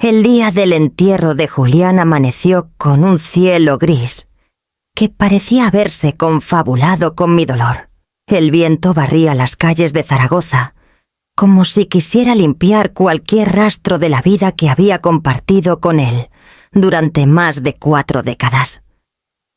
El día del entierro de Julián amaneció con un cielo gris que parecía haberse confabulado con mi dolor. El viento barría las calles de Zaragoza, como si quisiera limpiar cualquier rastro de la vida que había compartido con él durante más de 4 décadas.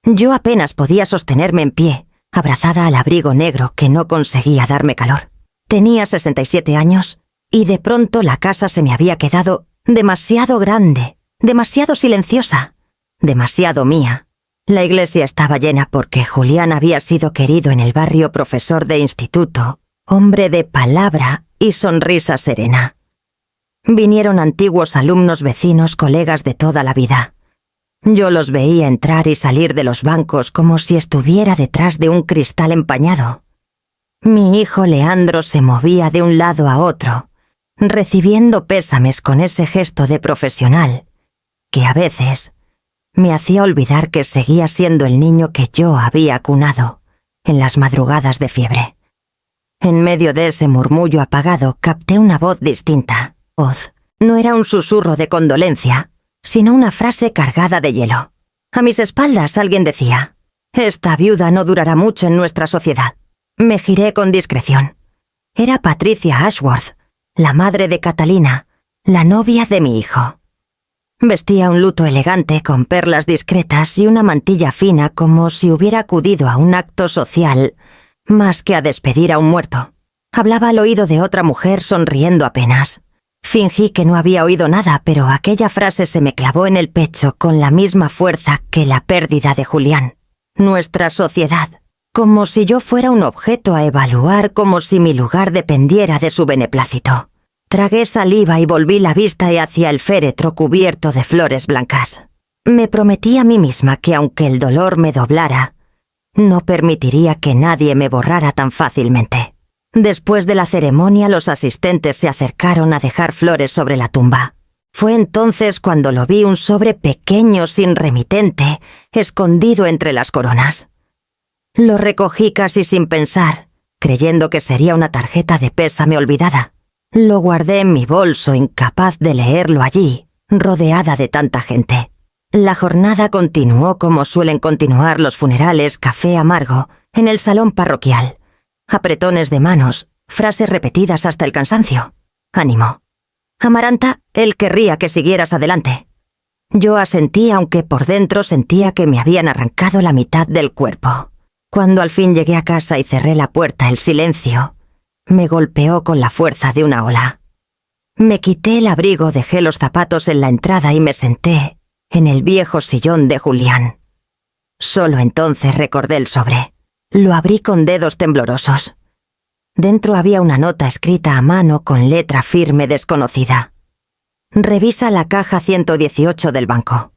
Yo apenas podía sostenerme en pie, abrazada al abrigo negro que no conseguía darme calor. Tenía 67 años y de pronto la casa se me había quedado demasiado grande, demasiado silenciosa, demasiado mía. La iglesia estaba llena porque Julián había sido querido en el barrio profesor de instituto, hombre de palabra y sonrisa serena. Vinieron antiguos alumnos, vecinos, colegas de toda la vida. Yo los veía entrar y salir de los bancos como si estuviera detrás de un cristal empañado. Mi hijo Leandro se movía de un lado a otro, recibiendo pésames con ese gesto de profesional, que a veces me hacía olvidar que seguía siendo el niño que yo había cunado en las madrugadas de fiebre. En medio de ese murmullo apagado capté una voz distinta. Voz. No era un susurro de condolencia, sino una frase cargada de hielo. A mis espaldas alguien decía: «Esta viuda no durará mucho en nuestra sociedad». Me giré con discreción. Era Patricia Ashworth, la madre de Catalina, la novia de mi hijo. Vestía un luto elegante con perlas discretas y una mantilla fina como si hubiera acudido a un acto social más que a despedir a un muerto. Hablaba al oído de otra mujer sonriendo apenas. Fingí que no había oído nada, pero aquella frase se me clavó en el pecho con la misma fuerza que la pérdida de Julián. Nuestra sociedad, como si yo fuera un objeto a evaluar, como si mi lugar dependiera de su beneplácito. Tragué saliva y volví la vista hacia el féretro cubierto de flores blancas. Me prometí a mí misma que aunque el dolor me doblara, no permitiría que nadie me borrara tan fácilmente. Después de la ceremonia, los asistentes se acercaron a dejar flores sobre la tumba. Fue entonces cuando lo vi, un sobre pequeño sin remitente, escondido entre las coronas. Lo recogí casi sin pensar, creyendo que sería una tarjeta de pésame olvidada. Lo guardé en mi bolso, incapaz de leerlo allí, rodeada de tanta gente. La jornada continuó como suelen continuar los funerales, café amargo, en el salón parroquial. Apretones de manos, frases repetidas hasta el cansancio. Ánimo. Amaranta, él querría que siguieras adelante. Yo asentí, aunque por dentro sentía que me habían arrancado la mitad del cuerpo. Cuando al fin llegué a casa y cerré la puerta, el silencio me golpeó con la fuerza de una ola. Me quité el abrigo, dejé los zapatos en la entrada y me senté en el viejo sillón de Julián. Solo entonces recordé el sobre. Lo abrí con dedos temblorosos. Dentro había una nota escrita a mano con letra firme desconocida. Revisa la caja 118 del banco.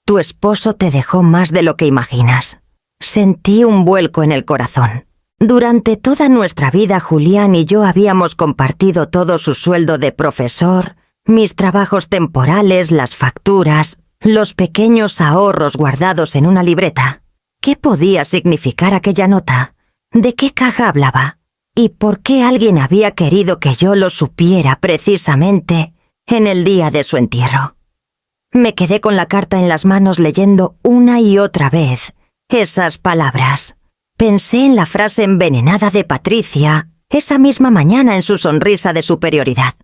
Tu esposo te dejó más de lo que imaginas. Sentí un vuelco en el corazón. Durante toda nuestra vida, Julián y yo habíamos compartido todo su sueldo de profesor, mis trabajos temporales, las facturas, los pequeños ahorros guardados en una libreta. ¿Qué podía significar aquella nota? ¿De qué caja hablaba? ¿Y por qué alguien había querido que yo lo supiera precisamente en el día de su entierro? Me quedé con la carta en las manos leyendo una y otra vez esas palabras. Pensé en la frase envenenada de Patricia esa misma mañana en su sonrisa de superioridad.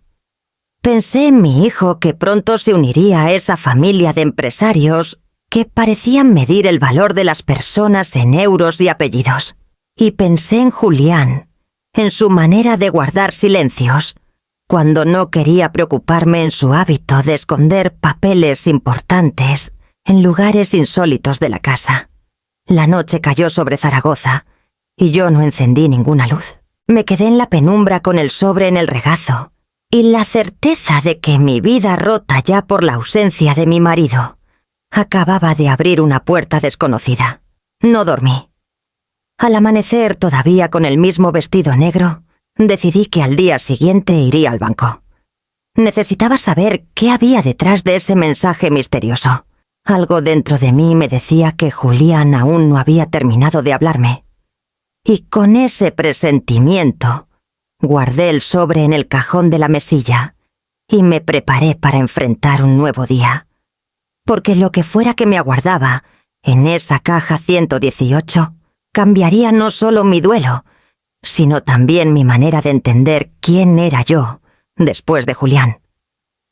Pensé en mi hijo que pronto se uniría a esa familia de empresarios que parecían medir el valor de las personas en euros y apellidos. Y pensé en Julián, en su manera de guardar silencios, cuando no quería preocuparme, en su hábito de esconder papeles importantes en lugares insólitos de la casa. La noche cayó sobre Zaragoza y yo no encendí ninguna luz. Me quedé en la penumbra con el sobre en el regazo y la certeza de que mi vida, rota ya por la ausencia de mi marido, acababa de abrir una puerta desconocida. No dormí. Al amanecer, todavía con el mismo vestido negro, decidí que al día siguiente iría al banco. Necesitaba saber qué había detrás de ese mensaje misterioso. Algo dentro de mí me decía que Julián aún no había terminado de hablarme. Y con ese presentimiento, guardé el sobre en el cajón de la mesilla y me preparé para enfrentar un nuevo día. Porque lo que fuera que me aguardaba en esa caja 118 cambiaría no solo mi duelo, sino también mi manera de entender quién era yo después de Julián.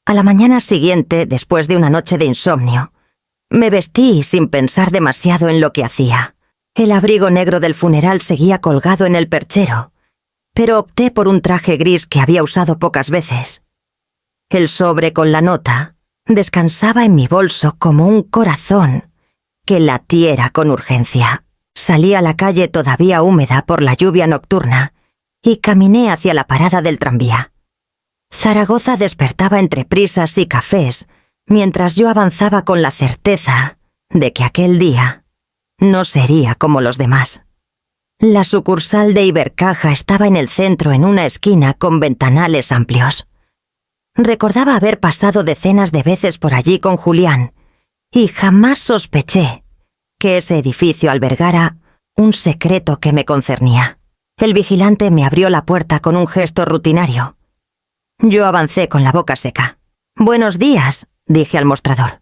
A la mañana siguiente, después de una noche de insomnio, me vestí sin pensar demasiado en lo que hacía. El abrigo negro del funeral seguía colgado en el perchero, pero opté por un traje gris que había usado pocas veces. El sobre con la nota descansaba en mi bolso como un corazón que latiera con urgencia. Salí a la calle todavía húmeda por la lluvia nocturna y caminé hacia la parada del tranvía. Zaragoza despertaba entre prisas y cafés, mientras yo avanzaba con la certeza de que aquel día no sería como los demás. La sucursal de Ibercaja estaba en el centro, en una esquina con ventanales amplios. Recordaba haber pasado decenas de veces por allí con Julián y jamás sospeché que ese edificio albergara un secreto que me concernía. El vigilante me abrió la puerta con un gesto rutinario. Yo avancé con la boca seca. «Buenos días», dije al mostrador.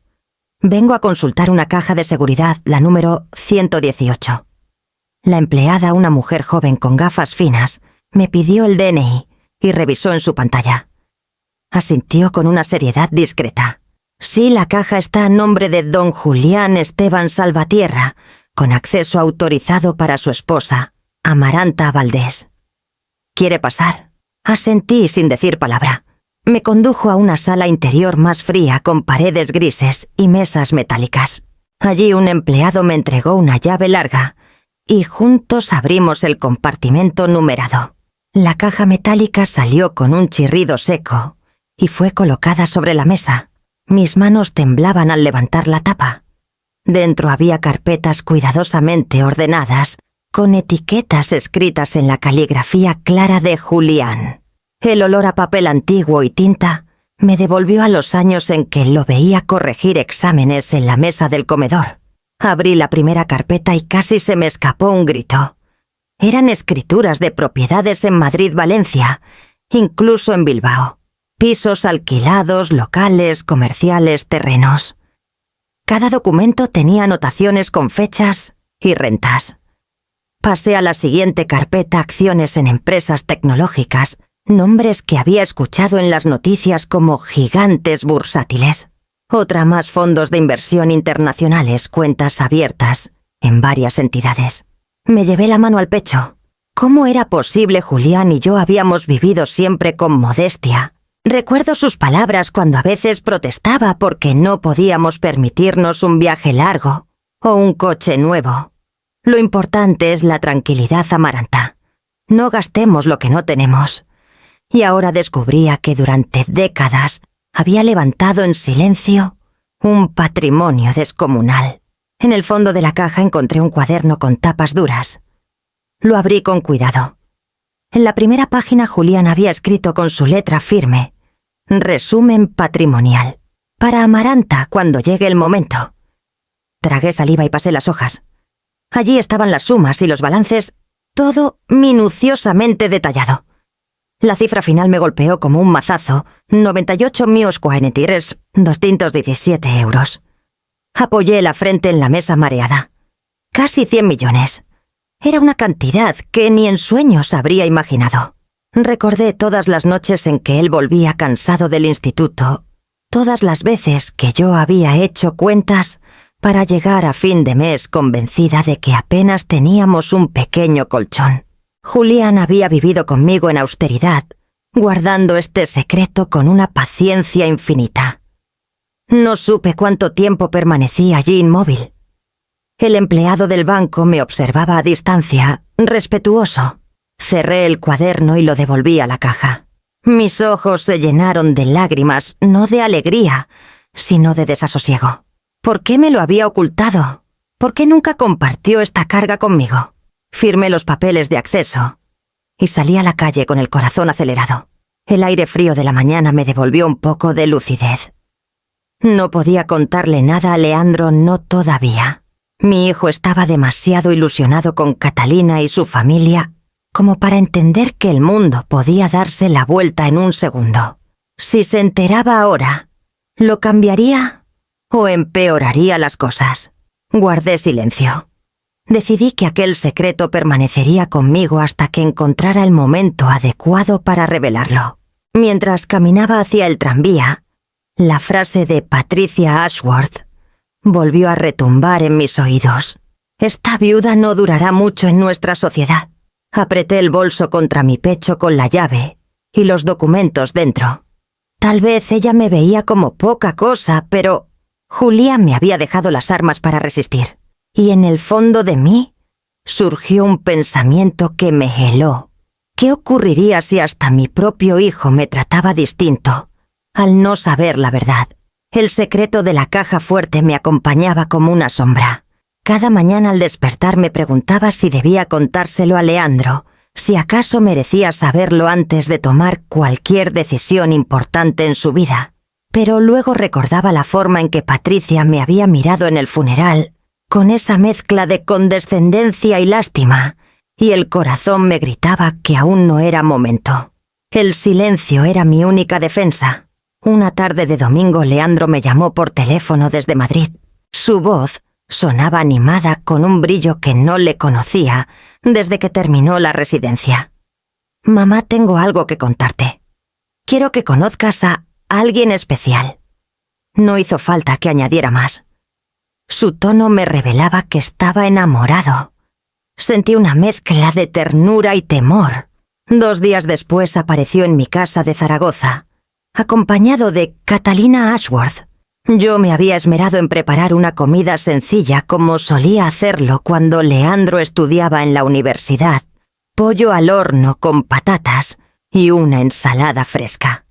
«Vengo a consultar una caja de seguridad, la número 118». La empleada, una mujer joven con gafas finas, me pidió el DNI y revisó en su pantalla. Asintió con una seriedad discreta. «Sí, la caja está a nombre de don Julián Esteban Salvatierra, con acceso autorizado para su esposa, Amaranta Valdés. ¿Quiere pasar?» Asentí sin decir palabra. Me condujo a una sala interior más fría con paredes grises y mesas metálicas. Allí un empleado me entregó una llave larga y juntos abrimos el compartimento numerado. La caja metálica salió con un chirrido seco y fue colocada sobre la mesa. Mis manos temblaban al levantar la tapa. Dentro había carpetas cuidadosamente ordenadas, con etiquetas escritas en la caligrafía clara de Julián. El olor a papel antiguo y tinta me devolvió a los años en que lo veía corregir exámenes en la mesa del comedor. Abrí la primera carpeta y casi se me escapó un grito. Eran escrituras de propiedades en Madrid, Valencia, incluso en Bilbao. Pisos alquilados, locales, comerciales, terrenos. Cada documento tenía anotaciones con fechas y rentas. Pasé a la siguiente carpeta: acciones en empresas tecnológicas, nombres que había escuchado en las noticias como gigantes bursátiles. Otra más: fondos de inversión internacionales, cuentas abiertas en varias entidades. Me llevé la mano al pecho. ¿Cómo era posible? Julián y yo habíamos vivido siempre con modestia. Recuerdo sus palabras cuando a veces protestaba porque no podíamos permitirnos un viaje largo o un coche nuevo. Lo importante es la tranquilidad, Amaranta. No gastemos lo que no tenemos. Y ahora descubría que durante décadas había levantado en silencio un patrimonio descomunal. En el fondo de la caja encontré un cuaderno con tapas duras. Lo abrí con cuidado. En la primera página Julián había escrito con su letra firme: resumen patrimonial. Para Amaranta cuando llegue el momento. Tragué saliva y pasé las hojas. Allí estaban las sumas y los balances, todo minuciosamente detallado. La cifra final me golpeó como un mazazo: 98.217 euros. Apoyé la frente en la mesa mareada. Casi 100 millones. Era una cantidad que ni en sueños habría imaginado. Recordé todas las noches en que él volvía cansado del instituto, todas las veces que yo había hecho cuentas para llegar a fin de mes convencida de que apenas teníamos un pequeño colchón. Julián había vivido conmigo en austeridad, guardando este secreto con una paciencia infinita. No supe cuánto tiempo permanecí allí inmóvil. El empleado del banco me observaba a distancia, respetuoso. Cerré el cuaderno y lo devolví a la caja. Mis ojos se llenaron de lágrimas, no de alegría, sino de desasosiego. ¿Por qué me lo había ocultado? ¿Por qué nunca compartió esta carga conmigo? Firmé los papeles de acceso y salí a la calle con el corazón acelerado. El aire frío de la mañana me devolvió un poco de lucidez. No podía contarle nada a Leandro, no todavía. Mi hijo estaba demasiado ilusionado con Catalina y su familia como para entender que el mundo podía darse la vuelta en un segundo. Si se enteraba ahora, ¿lo cambiaría o empeoraría las cosas? Guardé silencio. Decidí que aquel secreto permanecería conmigo hasta que encontrara el momento adecuado para revelarlo. Mientras caminaba hacia el tranvía, la frase de Patricia Ashworth volvió a retumbar en mis oídos. Esta viuda no durará mucho en nuestra sociedad. Apreté el bolso contra mi pecho con la llave y los documentos dentro. Tal vez ella me veía como poca cosa, pero Julián me había dejado las armas para resistir. Y en el fondo de mí surgió un pensamiento que me heló. ¿Qué ocurriría si hasta mi propio hijo me trataba distinto, al no saber la verdad? El secreto de la caja fuerte me acompañaba como una sombra. Cada mañana al despertar me preguntaba si debía contárselo a Leandro, si acaso merecía saberlo antes de tomar cualquier decisión importante en su vida. Pero luego recordaba la forma en que Patricia me había mirado en el funeral, con esa mezcla de condescendencia y lástima, y el corazón me gritaba que aún no era momento. El silencio era mi única defensa. Una tarde de domingo Leandro me llamó por teléfono desde Madrid. Su voz sonaba animada con un brillo que no le conocía desde que terminó la residencia. «Mamá, tengo algo que contarte. Quiero que conozcas a alguien especial». No hizo falta que añadiera más. Su tono me revelaba que estaba enamorado. Sentí una mezcla de ternura y temor. 2 días después apareció en mi casa de Zaragoza, acompañado de Catalina Ashworth. Yo me había esmerado en preparar una comida sencilla como solía hacerlo cuando Leandro estudiaba en la universidad. Pollo al horno con patatas y una ensalada fresca.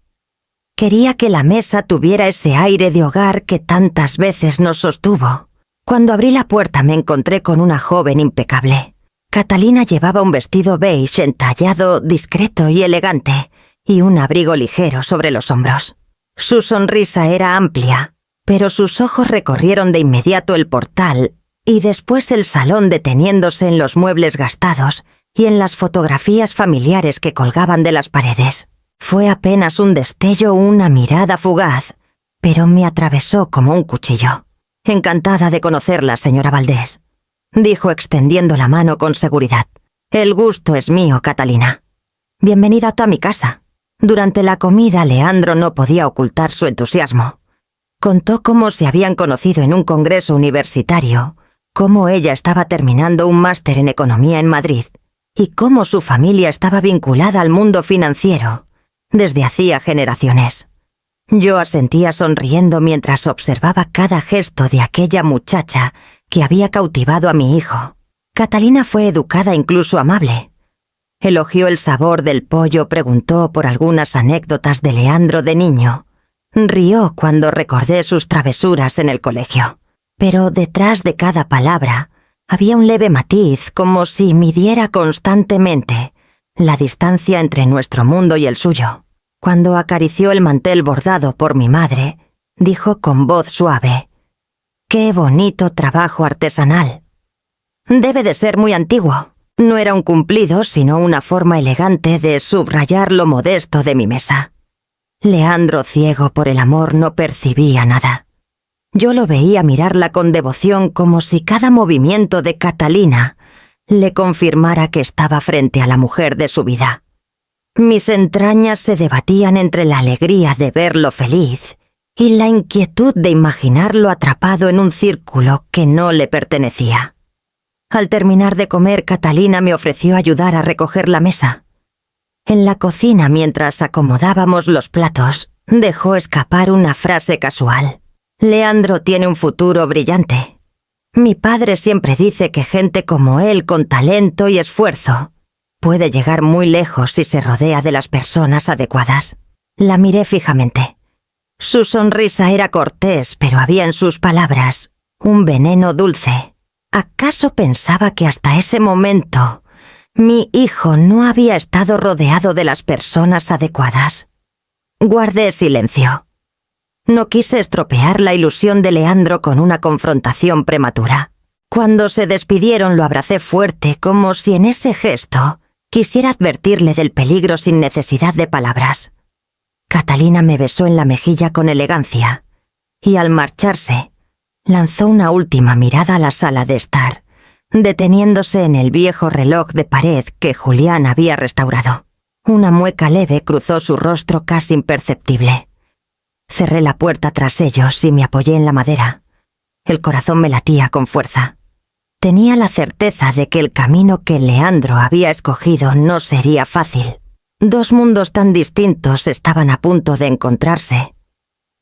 Quería que la mesa tuviera ese aire de hogar que tantas veces nos sostuvo. Cuando abrí la puerta me encontré con una joven impecable. Catalina llevaba un vestido beige entallado, discreto y elegante, y un abrigo ligero sobre los hombros. Su sonrisa era amplia, pero sus ojos recorrieron de inmediato el portal y después el salón deteniéndose en los muebles gastados y en las fotografías familiares que colgaban de las paredes. Fue apenas un destello, una mirada fugaz, pero me atravesó como un cuchillo. «Encantada de conocerla, señora Valdés», dijo extendiendo la mano con seguridad. «El gusto es mío, Catalina. Bienvenida a mi casa». Durante la comida, Leandro no podía ocultar su entusiasmo. Contó cómo se habían conocido en un congreso universitario, cómo ella estaba terminando un máster en economía en Madrid y cómo su familia estaba vinculada al mundo financiero desde hacía generaciones. Yo asentía sonriendo mientras observaba cada gesto de aquella muchacha que había cautivado a mi hijo. Catalina fue educada e incluso amable. Elogió el sabor del pollo, preguntó por algunas anécdotas de Leandro de niño. Rió cuando recordé sus travesuras en el colegio. Pero detrás de cada palabra había un leve matiz, como si midiera constantemente la distancia entre nuestro mundo y el suyo. Cuando acarició el mantel bordado por mi madre, dijo con voz suave: «Qué bonito trabajo artesanal. Debe de ser muy antiguo». No era un cumplido, sino una forma elegante de subrayar lo modesto de mi mesa. Leandro, ciego por el amor, no percibía nada. Yo lo veía mirarla con devoción, como si cada movimiento de Catalina le confirmara que estaba frente a la mujer de su vida. Mis entrañas se debatían entre la alegría de verlo feliz y la inquietud de imaginarlo atrapado en un círculo que no le pertenecía. Al terminar de comer, Catalina me ofreció ayudar a recoger la mesa. En la cocina, mientras acomodábamos los platos, dejó escapar una frase casual. «Leandro tiene un futuro brillante. Mi padre siempre dice que gente como él, con talento y esfuerzo, puede llegar muy lejos si se rodea de las personas adecuadas». La miré fijamente. Su sonrisa era cortés, pero había en sus palabras un veneno dulce. ¿Acaso pensaba que hasta ese momento mi hijo no había estado rodeado de las personas adecuadas? Guardé silencio. No quise estropear la ilusión de Leandro con una confrontación prematura. Cuando se despidieron lo abracé fuerte, como si en ese gesto quisiera advertirle del peligro sin necesidad de palabras. Catalina me besó en la mejilla con elegancia y al marcharse lanzó una última mirada a la sala de estar, deteniéndose en el viejo reloj de pared que Julián había restaurado. Una mueca leve cruzó su rostro casi imperceptible. Cerré la puerta tras ellos y me apoyé en la madera. El corazón me latía con fuerza. Tenía la certeza de que el camino que Leandro había escogido no sería fácil. Dos mundos tan distintos estaban a punto de encontrarse,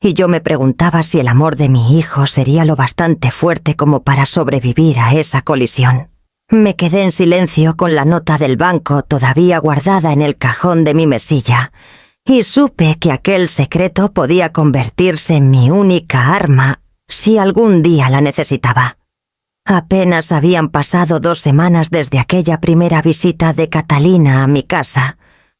y yo me preguntaba si el amor de mi hijo sería lo bastante fuerte como para sobrevivir a esa colisión. Me quedé en silencio con la nota del banco todavía guardada en el cajón de mi mesilla, y supe que aquel secreto podía convertirse en mi única arma si algún día la necesitaba. Apenas habían pasado 2 semanas desde aquella primera visita de Catalina a mi casa,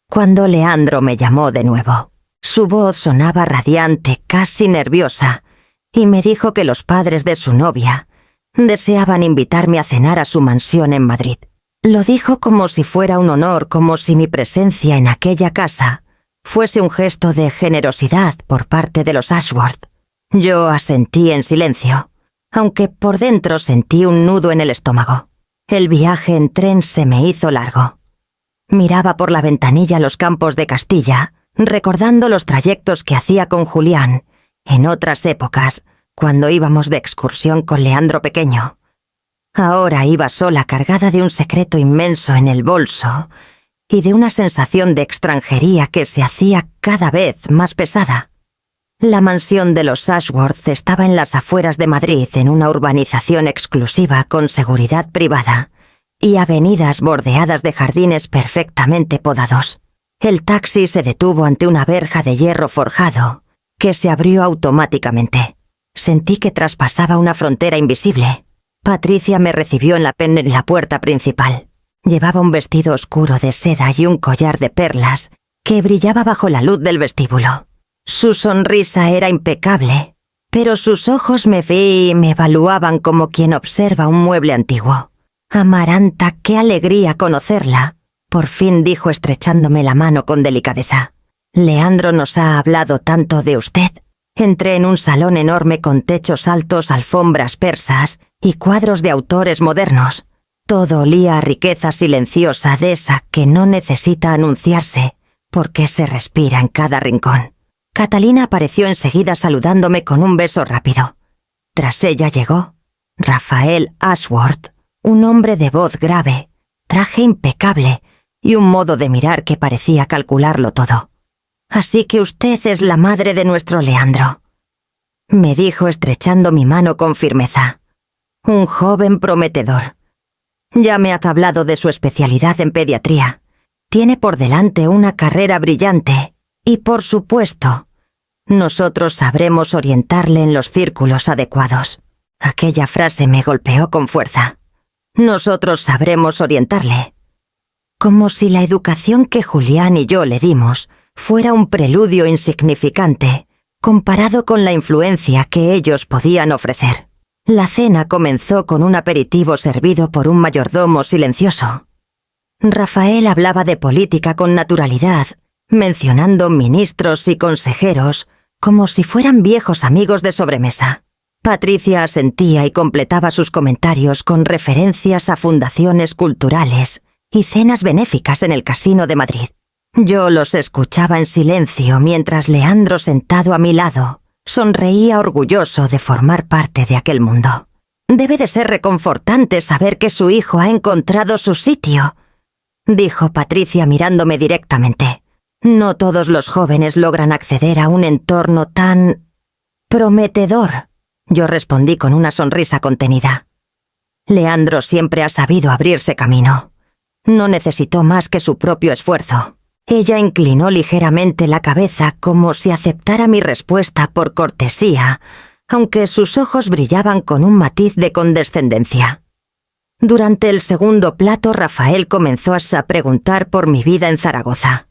cuando Leandro me llamó de nuevo. Su voz sonaba radiante, casi nerviosa, y me dijo que los padres de su novia deseaban invitarme a cenar a su mansión en Madrid. Lo dijo como si fuera un honor, como si mi presencia en aquella casa fuese un gesto de generosidad por parte de los Ashworth. Yo asentí en silencio, aunque por dentro sentí un nudo en el estómago. El viaje en tren se me hizo largo. Miraba por la ventanilla los campos de Castilla, recordando los trayectos que hacía con Julián en otras épocas, cuando íbamos de excursión con Leandro pequeño. Ahora iba sola, cargada de un secreto inmenso en el bolso y de una sensación de extranjería que se hacía cada vez más pesada. La mansión de los Ashworth estaba en las afueras de Madrid, en una urbanización exclusiva con seguridad privada y avenidas bordeadas de jardines perfectamente podados. El taxi se detuvo ante una verja de hierro forjado que se abrió automáticamente. Sentí que traspasaba una frontera invisible. Patricia me recibió en la puerta principal. Llevaba un vestido oscuro de seda y un collar de perlas que brillaba bajo la luz del vestíbulo. Su sonrisa era impecable, pero sus ojos me evaluaban como quien observa un mueble antiguo. Amaranta, qué alegría conocerla, por fin dijo estrechándome la mano con delicadeza. Leandro nos ha hablado tanto de usted. Entré en un salón enorme con techos altos, alfombras persas y cuadros de autores modernos. Todo olía a riqueza silenciosa de esa que no necesita anunciarse, porque se respira en cada rincón. Catalina apareció enseguida saludándome con un beso rápido. Tras ella llegó Rafael Ashworth, un hombre de voz grave, traje impecable y un modo de mirar que parecía calcularlo todo. «Así que usted es la madre de nuestro Leandro», me dijo estrechando mi mano con firmeza. «Un joven prometedor. Ya me ha hablado de su especialidad en pediatría. Tiene por delante una carrera brillante y, por supuesto, nosotros sabremos orientarle en los círculos adecuados». Aquella frase me golpeó con fuerza. Nosotros sabremos orientarle. Como si la educación que Julián y yo le dimos fuera un preludio insignificante comparado con la influencia que ellos podían ofrecer. La cena comenzó con un aperitivo servido por un mayordomo silencioso. Rafael hablaba de política con naturalidad, mencionando ministros y consejeros como si fueran viejos amigos de sobremesa. Patricia asentía y completaba sus comentarios con referencias a fundaciones culturales y cenas benéficas en el Casino de Madrid. Yo los escuchaba en silencio mientras Leandro, sentado a mi lado, sonreía orgulloso de formar parte de aquel mundo. «Debe de ser reconfortante saber que su hijo ha encontrado su sitio», dijo Patricia mirándome directamente. «No todos los jóvenes logran acceder a un entorno tan prometedor», yo respondí con una sonrisa contenida. Leandro siempre ha sabido abrirse camino. No necesitó más que su propio esfuerzo. Ella inclinó ligeramente la cabeza como si aceptara mi respuesta por cortesía, aunque sus ojos brillaban con un matiz de condescendencia. Durante el segundo plato, Rafael comenzó a preguntar por mi vida en Zaragoza.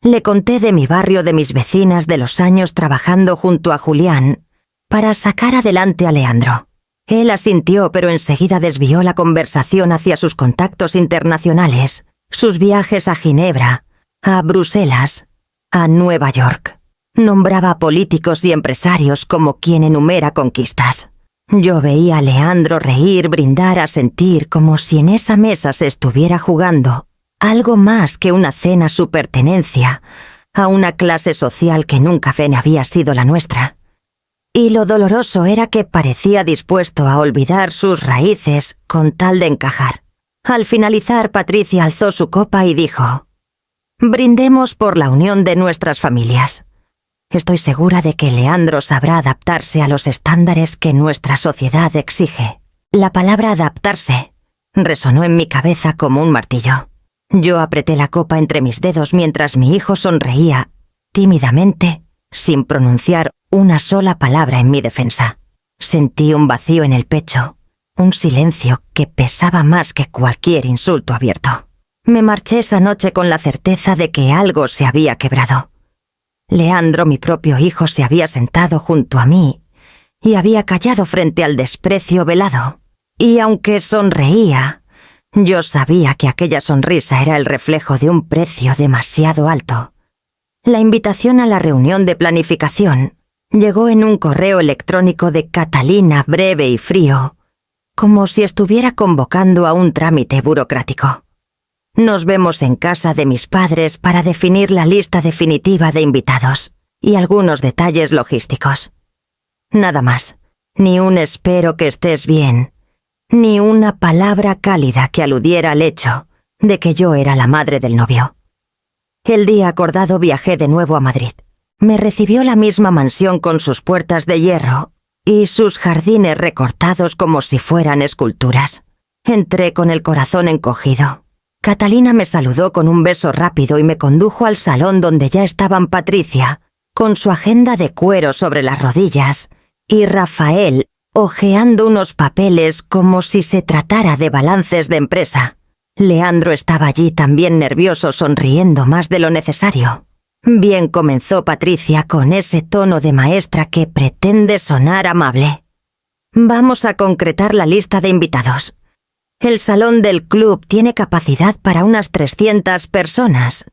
Le conté de mi barrio, de mis vecinas, de los años trabajando junto a Julián para sacar adelante a Leandro. Él asintió, pero enseguida desvió la conversación hacia sus contactos internacionales, sus viajes a Ginebra, a Bruselas, a Nueva York. Nombraba a políticos y empresarios como quien enumera conquistas. Yo veía a Leandro reír, brindar, asentir, como si en esa mesa se estuviera jugando algo más que una cena su pertenencia a una clase social que nunca había sido la nuestra. Y lo doloroso era que parecía dispuesto a olvidar sus raíces con tal de encajar. Al finalizar, Patricia alzó su copa y dijo: «Brindemos por la unión de nuestras familias». Estoy segura de que Leandro sabrá adaptarse a los estándares que nuestra sociedad exige. La palabra adaptarse resonó en mi cabeza como un martillo. Yo apreté la copa entre mis dedos mientras mi hijo sonreía, tímidamente, sin pronunciar una sola palabra en mi defensa. Sentí un vacío en el pecho, un silencio que pesaba más que cualquier insulto abierto. Me marché esa noche con la certeza de que algo se había quebrado. Leandro, mi propio hijo, se había sentado junto a mí y había callado frente al desprecio velado. Y aunque sonreía, yo sabía que aquella sonrisa era el reflejo de un precio demasiado alto. La invitación a la reunión de planificación llegó en un correo electrónico de Catalina, breve y frío, como si estuviera convocando a un trámite burocrático. Nos vemos en casa de mis padres para definir la lista definitiva de invitados y algunos detalles logísticos. Nada más, ni un espero que estés bien, ni una palabra cálida que aludiera al hecho de que yo era la madre del novio. El día acordado viajé de nuevo a Madrid. Me recibió la misma mansión con sus puertas de hierro y sus jardines recortados como si fueran esculturas. Entré con el corazón encogido. Catalina me saludó con un beso rápido y me condujo al salón donde ya estaban Patricia, con su agenda de cuero sobre las rodillas, y Rafael, hojeando unos papeles como si se tratara de balances de empresa. Leandro estaba allí también nervioso, sonriendo más de lo necesario. Bien, comenzó Patricia con ese tono de maestra que pretende sonar amable. Vamos a concretar la lista de invitados. El salón del club tiene capacidad para unas 300 personas.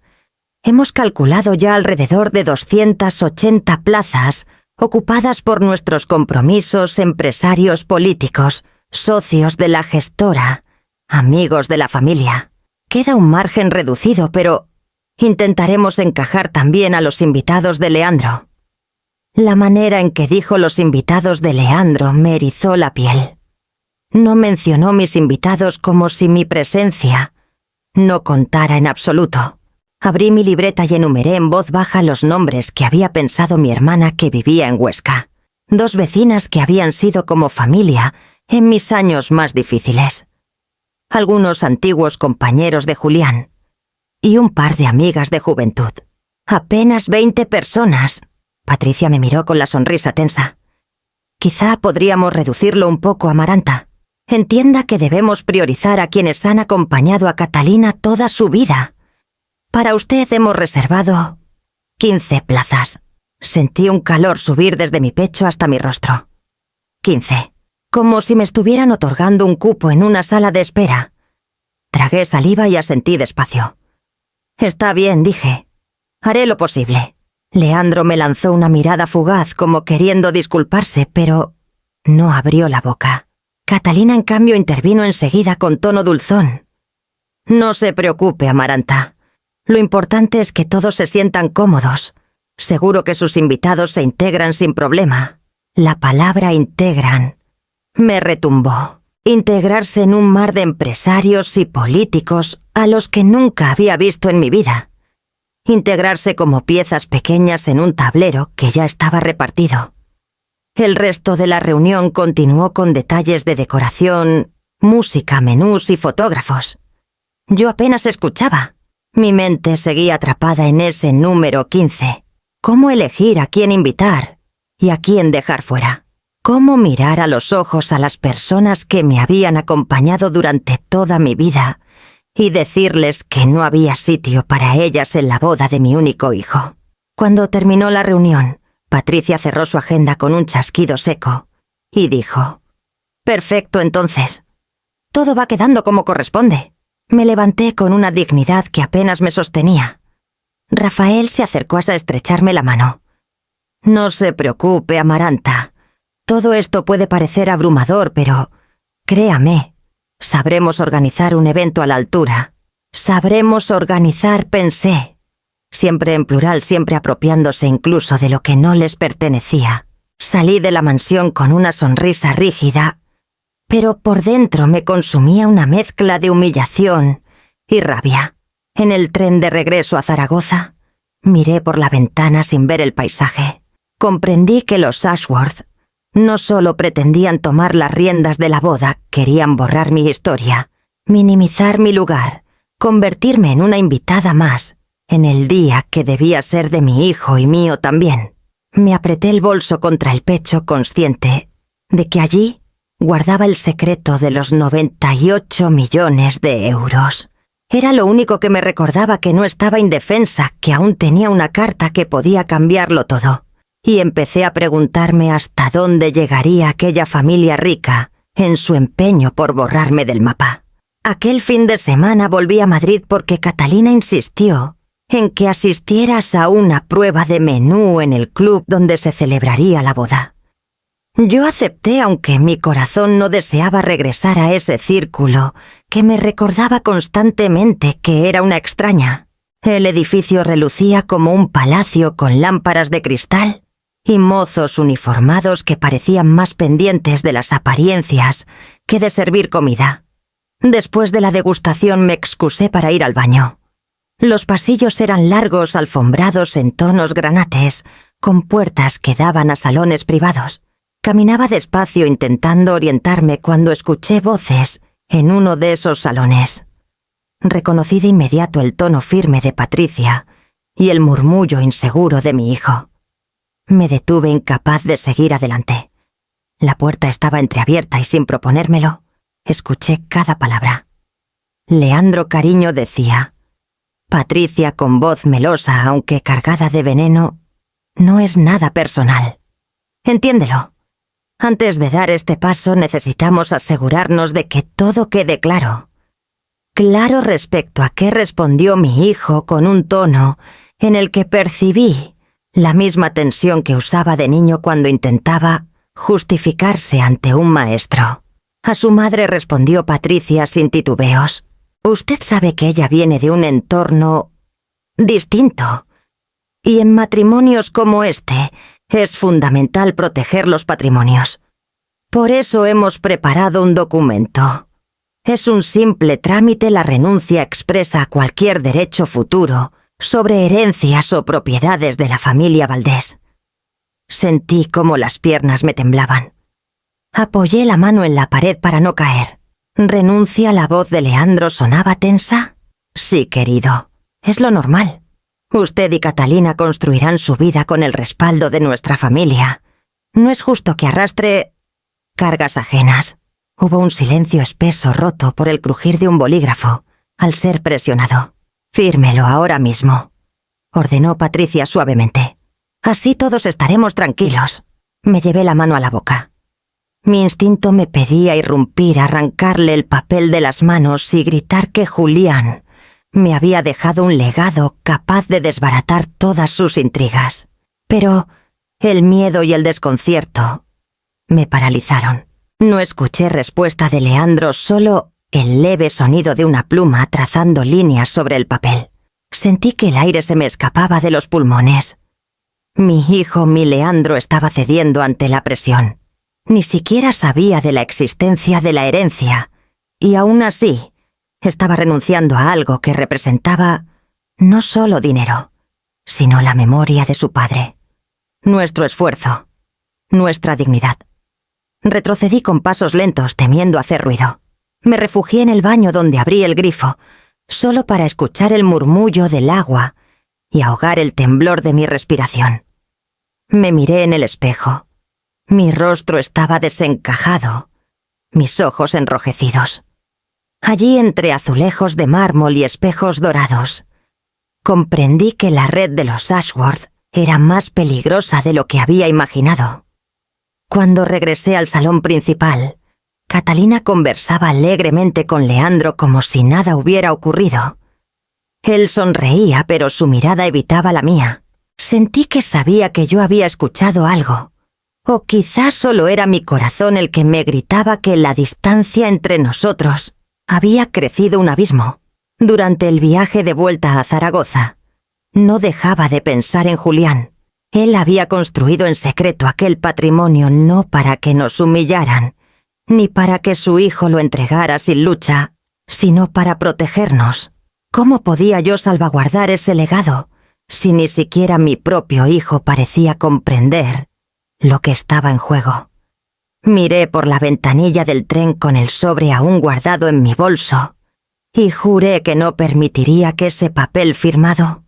Hemos calculado ya alrededor de 280 plazas ocupadas por nuestros compromisos, empresarios políticos, socios de la gestora, amigos de la familia. Queda un margen reducido, pero intentaremos encajar también a los invitados de Leandro. La manera en que dijo los invitados de Leandro me erizó la piel. No mencionó mis invitados como si mi presencia no contara en absoluto. Abrí mi libreta y enumeré en voz baja los nombres que había pensado mi hermana que vivía en Huesca. 2 vecinas que habían sido como familia en mis años más difíciles. Algunos antiguos compañeros de Julián y un par de amigas de juventud. Apenas 20 personas. Patricia me miró con la sonrisa tensa. Quizá podríamos reducirlo un poco, Amaranta. Entienda que debemos priorizar a quienes han acompañado a Catalina toda su vida. Para usted hemos reservado 15 plazas. Sentí un calor subir desde mi pecho hasta mi rostro. 15. Como si me estuvieran otorgando un cupo en una sala de espera. Tragué saliva y asentí despacio. Está bien, dije. Haré lo posible. Leandro me lanzó una mirada fugaz como queriendo disculparse, pero no abrió la boca. Catalina, en cambio, intervino enseguida con tono dulzón. No se preocupe, Amaranta. Lo importante es que todos se sientan cómodos. Seguro que sus invitados se integran sin problema. La palabra integran me retumbó. Integrarse en un mar de empresarios y políticos a los que nunca había visto en mi vida. Integrarse como piezas pequeñas en un tablero que ya estaba repartido. El resto de la reunión continuó con detalles de decoración, música, menús y fotógrafos. Yo apenas escuchaba. Mi mente seguía atrapada en ese número 15. ¿Cómo elegir a quién invitar y a quién dejar fuera? ¿Cómo mirar a los ojos a las personas que me habían acompañado durante toda mi vida y decirles que no había sitio para ellas en la boda de mi único hijo? Cuando terminó la reunión, Patricia cerró su agenda con un chasquido seco y dijo: «Perfecto, entonces. Todo va quedando como corresponde». Me levanté con una dignidad que apenas me sostenía. Rafael se acercó a estrecharme la mano. No se preocupe, Amaranta. Todo esto puede parecer abrumador, pero créame, sabremos organizar un evento a la altura. Sabremos organizar, pensé. Siempre en plural, siempre apropiándose incluso de lo que no les pertenecía. Salí de la mansión con una sonrisa rígida, pero por dentro me consumía una mezcla de humillación y rabia. En el tren de regreso a Zaragoza, miré por la ventana sin ver el paisaje. Comprendí que los Ashworth no solo pretendían tomar las riendas de la boda, querían borrar mi historia, minimizar mi lugar, convertirme en una invitada más, en el día que debía ser de mi hijo y mío también. Me apreté el bolso contra el pecho, consciente de que allí guardaba el secreto de los 98 millones de euros. Era lo único que me recordaba que no estaba indefensa, que aún tenía una carta que podía cambiarlo todo. Y empecé a preguntarme hasta dónde llegaría aquella familia rica en su empeño por borrarme del mapa. Aquel fin de semana volví a Madrid porque Catalina insistió en que asistieras a una prueba de menú en el club donde se celebraría la boda. Yo acepté, aunque mi corazón no deseaba regresar a ese círculo que me recordaba constantemente que era una extraña. El edificio relucía como un palacio con lámparas de cristal y mozos uniformados que parecían más pendientes de las apariencias que de servir comida. Después de la degustación me excusé para ir al baño. Los pasillos eran largos, alfombrados en tonos granates, con puertas que daban a salones privados. Caminaba despacio intentando orientarme cuando escuché voces en uno de esos salones. Reconocí de inmediato el tono firme de Patricia y el murmullo inseguro de mi hijo. Me detuve incapaz de seguir adelante. La puerta estaba entreabierta y sin proponérmelo, escuché cada palabra. Leandro Cariño decía: Patricia, con voz melosa, aunque cargada de veneno, no es nada personal. Entiéndelo. Antes de dar este paso necesitamos asegurarnos de que todo quede claro. Claro respecto a qué respondió mi hijo con un tono en el que percibí la misma tensión que usaba de niño cuando intentaba justificarse ante un maestro. A su madre respondió Patricia sin titubeos. Usted sabe que ella viene de un entorno distinto. Y en matrimonios como este, es fundamental proteger los patrimonios. Por eso hemos preparado un documento. Es un simple trámite la renuncia expresa a cualquier derecho futuro sobre herencias o propiedades de la familia Valdés. Sentí cómo las piernas me temblaban. Apoyé la mano en la pared para no caer. ¿Renuncia? La voz de Leandro sonaba tensa. Sí, querido. Es lo normal. Usted y Catalina construirán su vida con el respaldo de nuestra familia. No es justo que arrastre cargas ajenas. Hubo un silencio espeso roto por el crujir de un bolígrafo al ser presionado. Fírmelo ahora mismo, ordenó Patricia suavemente. Así todos estaremos tranquilos. Me llevé la mano a la boca. Mi instinto me pedía irrumpir, arrancarle el papel de las manos y gritar que Julián me había dejado un legado capaz de desbaratar todas sus intrigas. Pero el miedo y el desconcierto me paralizaron. No escuché respuesta de Leandro, solo el leve sonido de una pluma trazando líneas sobre el papel. Sentí que el aire se me escapaba de los pulmones. Mi hijo, mi Leandro, estaba cediendo ante la presión. Ni siquiera sabía de la existencia de la herencia, y aún así estaba renunciando a algo que representaba no solo dinero, sino la memoria de su padre, nuestro esfuerzo, nuestra dignidad. Retrocedí con pasos lentos, temiendo hacer ruido. Me refugié en el baño donde abrí el grifo, solo para escuchar el murmullo del agua y ahogar el temblor de mi respiración. Me miré en el espejo. Mi rostro estaba desencajado, mis ojos enrojecidos. Allí, entre azulejos de mármol y espejos dorados, comprendí que la red de los Ashworth era más peligrosa de lo que había imaginado. Cuando regresé al salón principal, Catalina conversaba alegremente con Leandro como si nada hubiera ocurrido. Él sonreía, pero su mirada evitaba la mía. Sentí que sabía que yo había escuchado algo. O quizás solo era mi corazón el que me gritaba que la distancia entre nosotros había crecido un abismo. Durante el viaje de vuelta a Zaragoza, no dejaba de pensar en Julián. Él había construido en secreto aquel patrimonio no para que nos humillaran, ni para que su hijo lo entregara sin lucha, sino para protegernos. ¿Cómo podía yo salvaguardar ese legado si ni siquiera mi propio hijo parecía comprender lo que estaba en juego? Miré por la ventanilla del tren con el sobre aún guardado en mi bolso y juré que no permitiría que ese papel firmado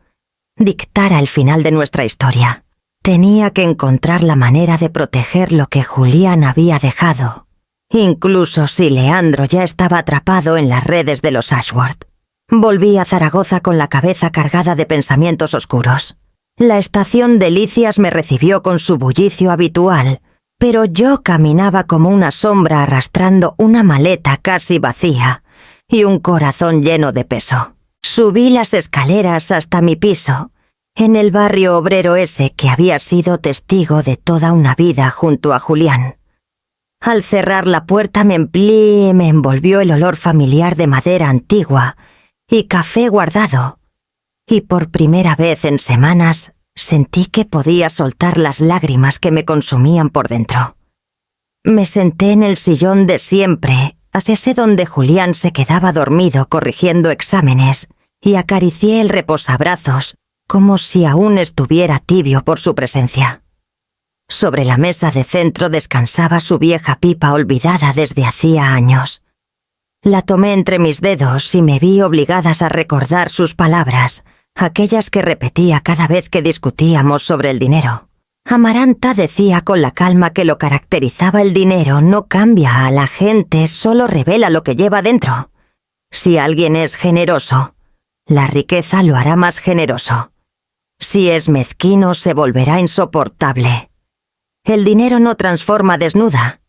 dictara el final de nuestra historia. Tenía que encontrar la manera de proteger lo que Julián había dejado, incluso si Leandro ya estaba atrapado en las redes de los Ashworth. Volví a Zaragoza con la cabeza cargada de pensamientos oscuros. La estación de Licias me recibió con su bullicio habitual, pero yo caminaba como una sombra arrastrando una maleta casi vacía y un corazón lleno de peso. Subí las escaleras hasta mi piso, en el barrio obrero ese que había sido testigo de toda una vida junto a Julián. Al cerrar la puerta me envolvió el olor familiar de madera antigua y café guardado, y por primera vez en semanas sentí que podía soltar las lágrimas que me consumían por dentro. Me senté en el sillón de siempre, hacia ese donde Julián se quedaba dormido corrigiendo exámenes, y acaricié el reposabrazos como si aún estuviera tibio por su presencia. Sobre la mesa de centro descansaba su vieja pipa olvidada desde hacía años. La tomé entre mis dedos y me vi obligadas a recordar sus palabras, aquellas que repetía cada vez que discutíamos sobre el dinero. Amaranta decía con la calma que lo caracterizaba: el dinero no cambia a la gente, solo revela lo que lleva dentro. Si alguien es generoso, la riqueza lo hará más generoso. Si es mezquino, se volverá insoportable. El dinero no transforma desnuda.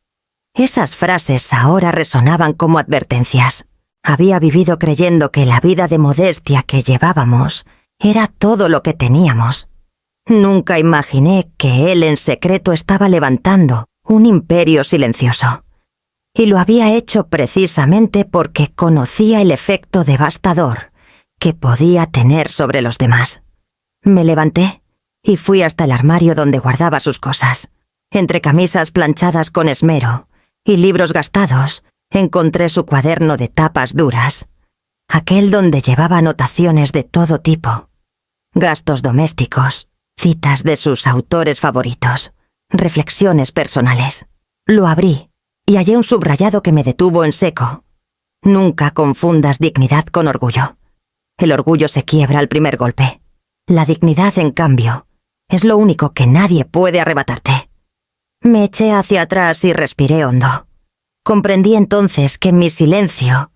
Esas frases ahora resonaban como advertencias. Había vivido creyendo que la vida de modestia que llevábamos era todo lo que teníamos. Nunca imaginé que él en secreto estaba levantando un imperio silencioso. Y lo había hecho precisamente porque conocía el efecto devastador que podía tener sobre los demás. Me levanté y fui hasta el armario donde guardaba sus cosas. Entre camisas planchadas con esmero y libros gastados, encontré su cuaderno de tapas duras, aquel donde llevaba anotaciones de todo tipo, gastos domésticos, citas de sus autores favoritos, reflexiones personales. Lo abrí y hallé un subrayado que me detuvo en seco. Nunca confundas dignidad con orgullo. El orgullo se quiebra al primer golpe. La dignidad, en cambio, es lo único que nadie puede arrebatarte. Me eché hacia atrás y respiré hondo. Comprendí entonces que mi silencio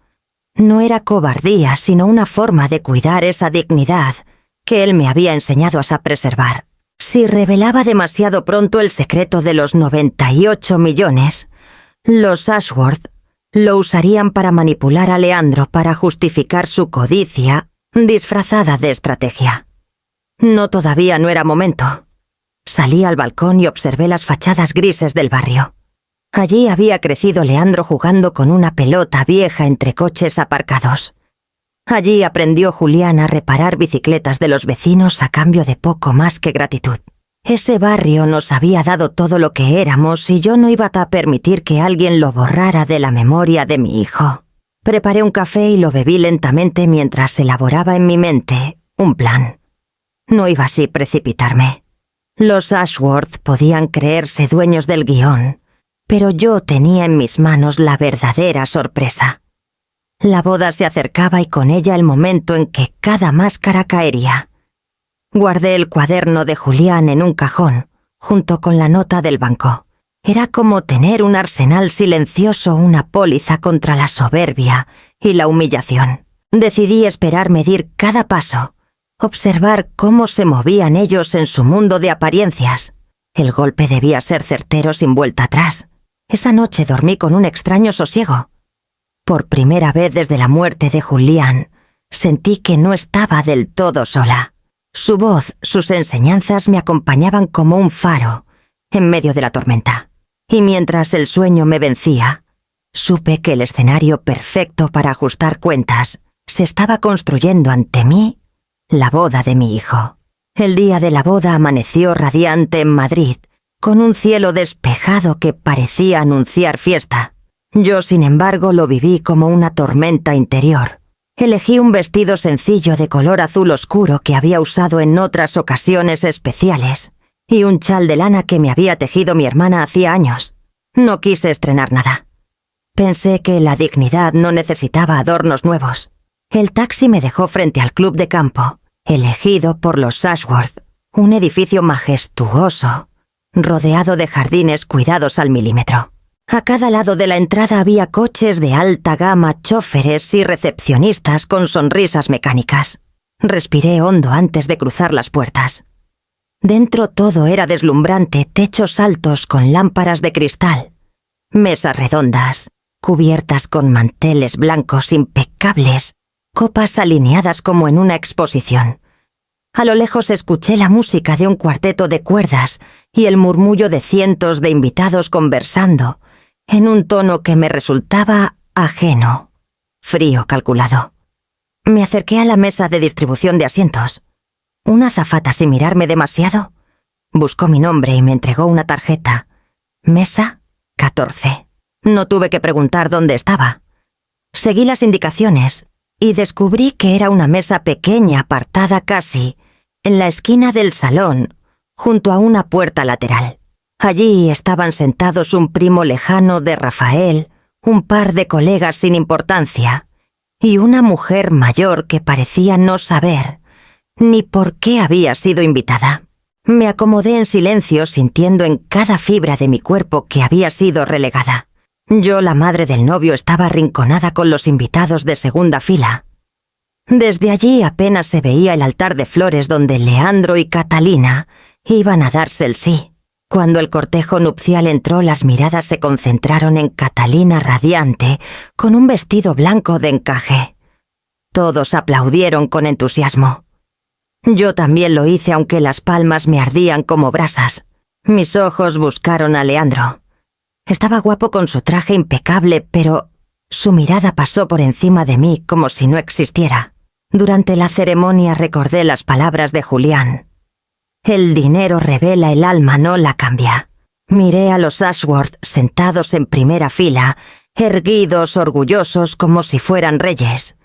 no era cobardía, sino una forma de cuidar esa dignidad que él me había enseñado a preservar. Si revelaba demasiado pronto el secreto de los 98 millones, los Ashworth lo usarían para manipular a Leandro para justificar su codicia disfrazada de estrategia. Todavía no era momento. Salí al balcón y observé las fachadas grises del barrio. Allí había crecido Leandro jugando con una pelota vieja entre coches aparcados. Allí aprendió Julián a reparar bicicletas de los vecinos a cambio de poco más que gratitud. Ese barrio nos había dado todo lo que éramos y yo no iba a permitir que alguien lo borrara de la memoria de mi hijo. Preparé un café y lo bebí lentamente mientras elaboraba en mi mente un plan. No iba así a precipitarme. Los Ashworth podían creerse dueños del guión, pero yo tenía en mis manos la verdadera sorpresa. La boda se acercaba y con ella el momento en que cada máscara caería. Guardé el cuaderno de Julián en un cajón, junto con la nota del banco. Era como tener un arsenal silencioso, una póliza contra la soberbia y la humillación. Decidí esperar medir cada paso, observar cómo se movían ellos en su mundo de apariencias. El golpe debía ser certero sin vuelta atrás. Esa noche dormí con un extraño sosiego. Por primera vez desde la muerte de Julián, sentí que no estaba del todo sola. Su voz, sus enseñanzas me acompañaban como un faro en medio de la tormenta. Y mientras el sueño me vencía, supe que el escenario perfecto para ajustar cuentas se estaba construyendo ante mí, la boda de mi hijo. El día de la boda amaneció radiante en Madrid, con un cielo despejado que parecía anunciar fiesta. Yo, sin embargo, lo viví como una tormenta interior. Elegí un vestido sencillo de color azul oscuro que había usado en otras ocasiones especiales y un chal de lana que me había tejido mi hermana hacía años. No quise estrenar nada. Pensé que la dignidad no necesitaba adornos nuevos. El taxi me dejó frente al club de campo, elegido por los Ashworth, un edificio majestuoso, rodeado de jardines cuidados al milímetro. A cada lado de la entrada había coches de alta gama, chóferes y recepcionistas con sonrisas mecánicas. Respiré hondo antes de cruzar las puertas. Dentro todo era deslumbrante, techos altos con lámparas de cristal, mesas redondas, cubiertas con manteles blancos impecables, copas alineadas como en una exposición. A lo lejos escuché la música de un cuarteto de cuerdas y el murmullo de cientos de invitados conversando, en un tono que me resultaba ajeno, frío calculado. Me acerqué a la mesa de distribución de asientos. Una azafata, sin mirarme demasiado, buscó mi nombre y me entregó una tarjeta. Mesa 14. No tuve que preguntar dónde estaba. Seguí las indicaciones y descubrí que era una mesa pequeña, apartada casi, en la esquina del salón, junto a una puerta lateral. Allí estaban sentados un primo lejano de Rafael, un par de colegas sin importancia, y una mujer mayor que parecía no saber ni por qué había sido invitada. Me acomodé en silencio, sintiendo en cada fibra de mi cuerpo que había sido relegada. Yo, la madre del novio, estaba arrinconada con los invitados de segunda fila. Desde allí apenas se veía el altar de flores donde Leandro y Catalina iban a darse el sí. Cuando el cortejo nupcial entró, las miradas se concentraron en Catalina radiante, con un vestido blanco de encaje. Todos aplaudieron con entusiasmo. Yo también lo hice, aunque las palmas me ardían como brasas. Mis ojos buscaron a Leandro. Estaba guapo con su traje impecable, pero su mirada pasó por encima de mí como si no existiera. Durante la ceremonia recordé las palabras de Julián. El dinero revela el alma, no la cambia. Miré a los Ashworth sentados en primera fila, erguidos, orgullosos como si fueran reyes.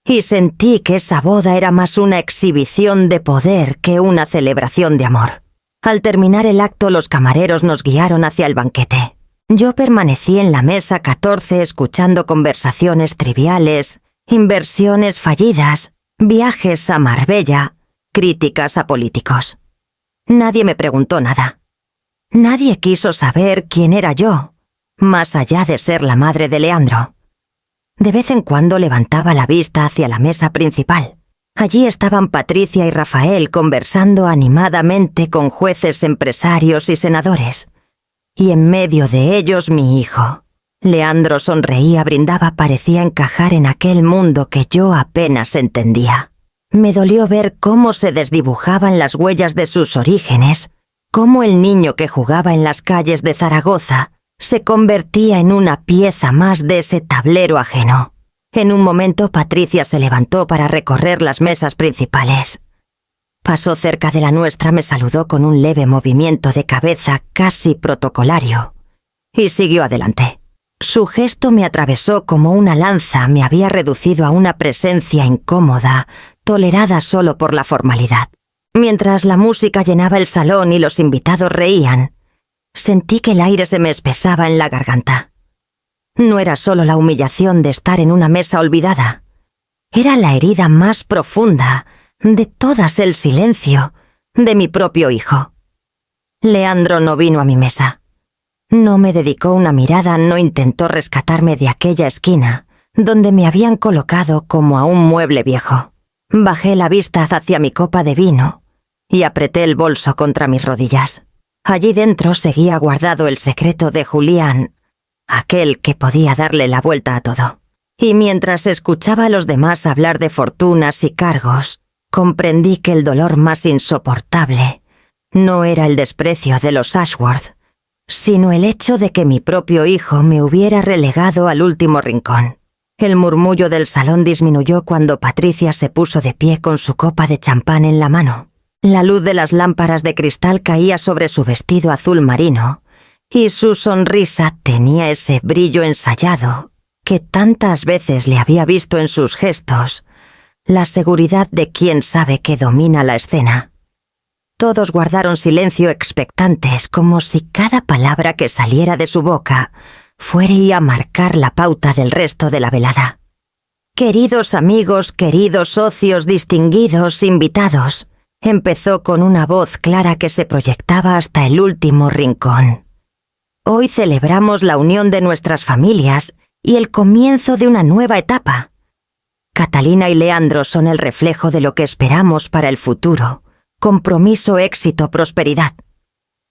Y sentí que esa boda era más una exhibición de poder que una celebración de amor. Al terminar el acto, los camareros nos guiaron hacia el banquete. Yo permanecí en la mesa 14 escuchando conversaciones triviales, inversiones fallidas, viajes a Marbella, críticas a políticos. Nadie me preguntó nada. Nadie quiso saber quién era yo, más allá de ser la madre de Leandro. De vez en cuando levantaba la vista hacia la mesa principal. Allí estaban Patricia y Rafael conversando animadamente con jueces, empresarios y senadores. Y en medio de ellos mi hijo. Leandro sonreía, brindaba, parecía encajar en aquel mundo que yo apenas entendía. Me dolió ver cómo se desdibujaban las huellas de sus orígenes, cómo el niño que jugaba en las calles de Zaragoza se convertía en una pieza más de ese tablero ajeno. En un momento Patricia se levantó para recorrer las mesas principales. Pasó cerca de la nuestra, me saludó con un leve movimiento de cabeza casi protocolario y siguió adelante. Su gesto me atravesó como una lanza, me había reducido a una presencia incómoda, tolerada solo por la formalidad. Mientras la música llenaba el salón y los invitados reían, sentí que el aire se me espesaba en la garganta. No era solo la humillación de estar en una mesa olvidada, era la herida más profunda de todas, el silencio de mi propio hijo. Leandro no vino a mi mesa. No me dedicó una mirada, no intentó rescatarme de aquella esquina donde me habían colocado como a un mueble viejo. Bajé la vista hacia mi copa de vino y apreté el bolso contra mis rodillas. Allí dentro seguía guardado el secreto de Julián, aquel que podía darle la vuelta a todo. Y mientras escuchaba a los demás hablar de fortunas y cargos, comprendí que el dolor más insoportable no era el desprecio de los Ashworth, sino el hecho de que mi propio hijo me hubiera relegado al último rincón. El murmullo del salón disminuyó cuando Patricia se puso de pie con su copa de champán en la mano. La luz de las lámparas de cristal caía sobre su vestido azul marino, y su sonrisa tenía ese brillo ensayado que tantas veces le había visto en sus gestos, la seguridad de quien sabe que domina la escena. Todos guardaron silencio expectantes, como si cada palabra que saliera de su boca fuera a marcar la pauta del resto de la velada. Queridos amigos, queridos socios, distinguidos invitados, empezó con una voz clara que se proyectaba hasta el último rincón. Hoy celebramos la unión de nuestras familias y el comienzo de una nueva etapa. Catalina y Leandro son el reflejo de lo que esperamos para el futuro: compromiso, éxito, prosperidad.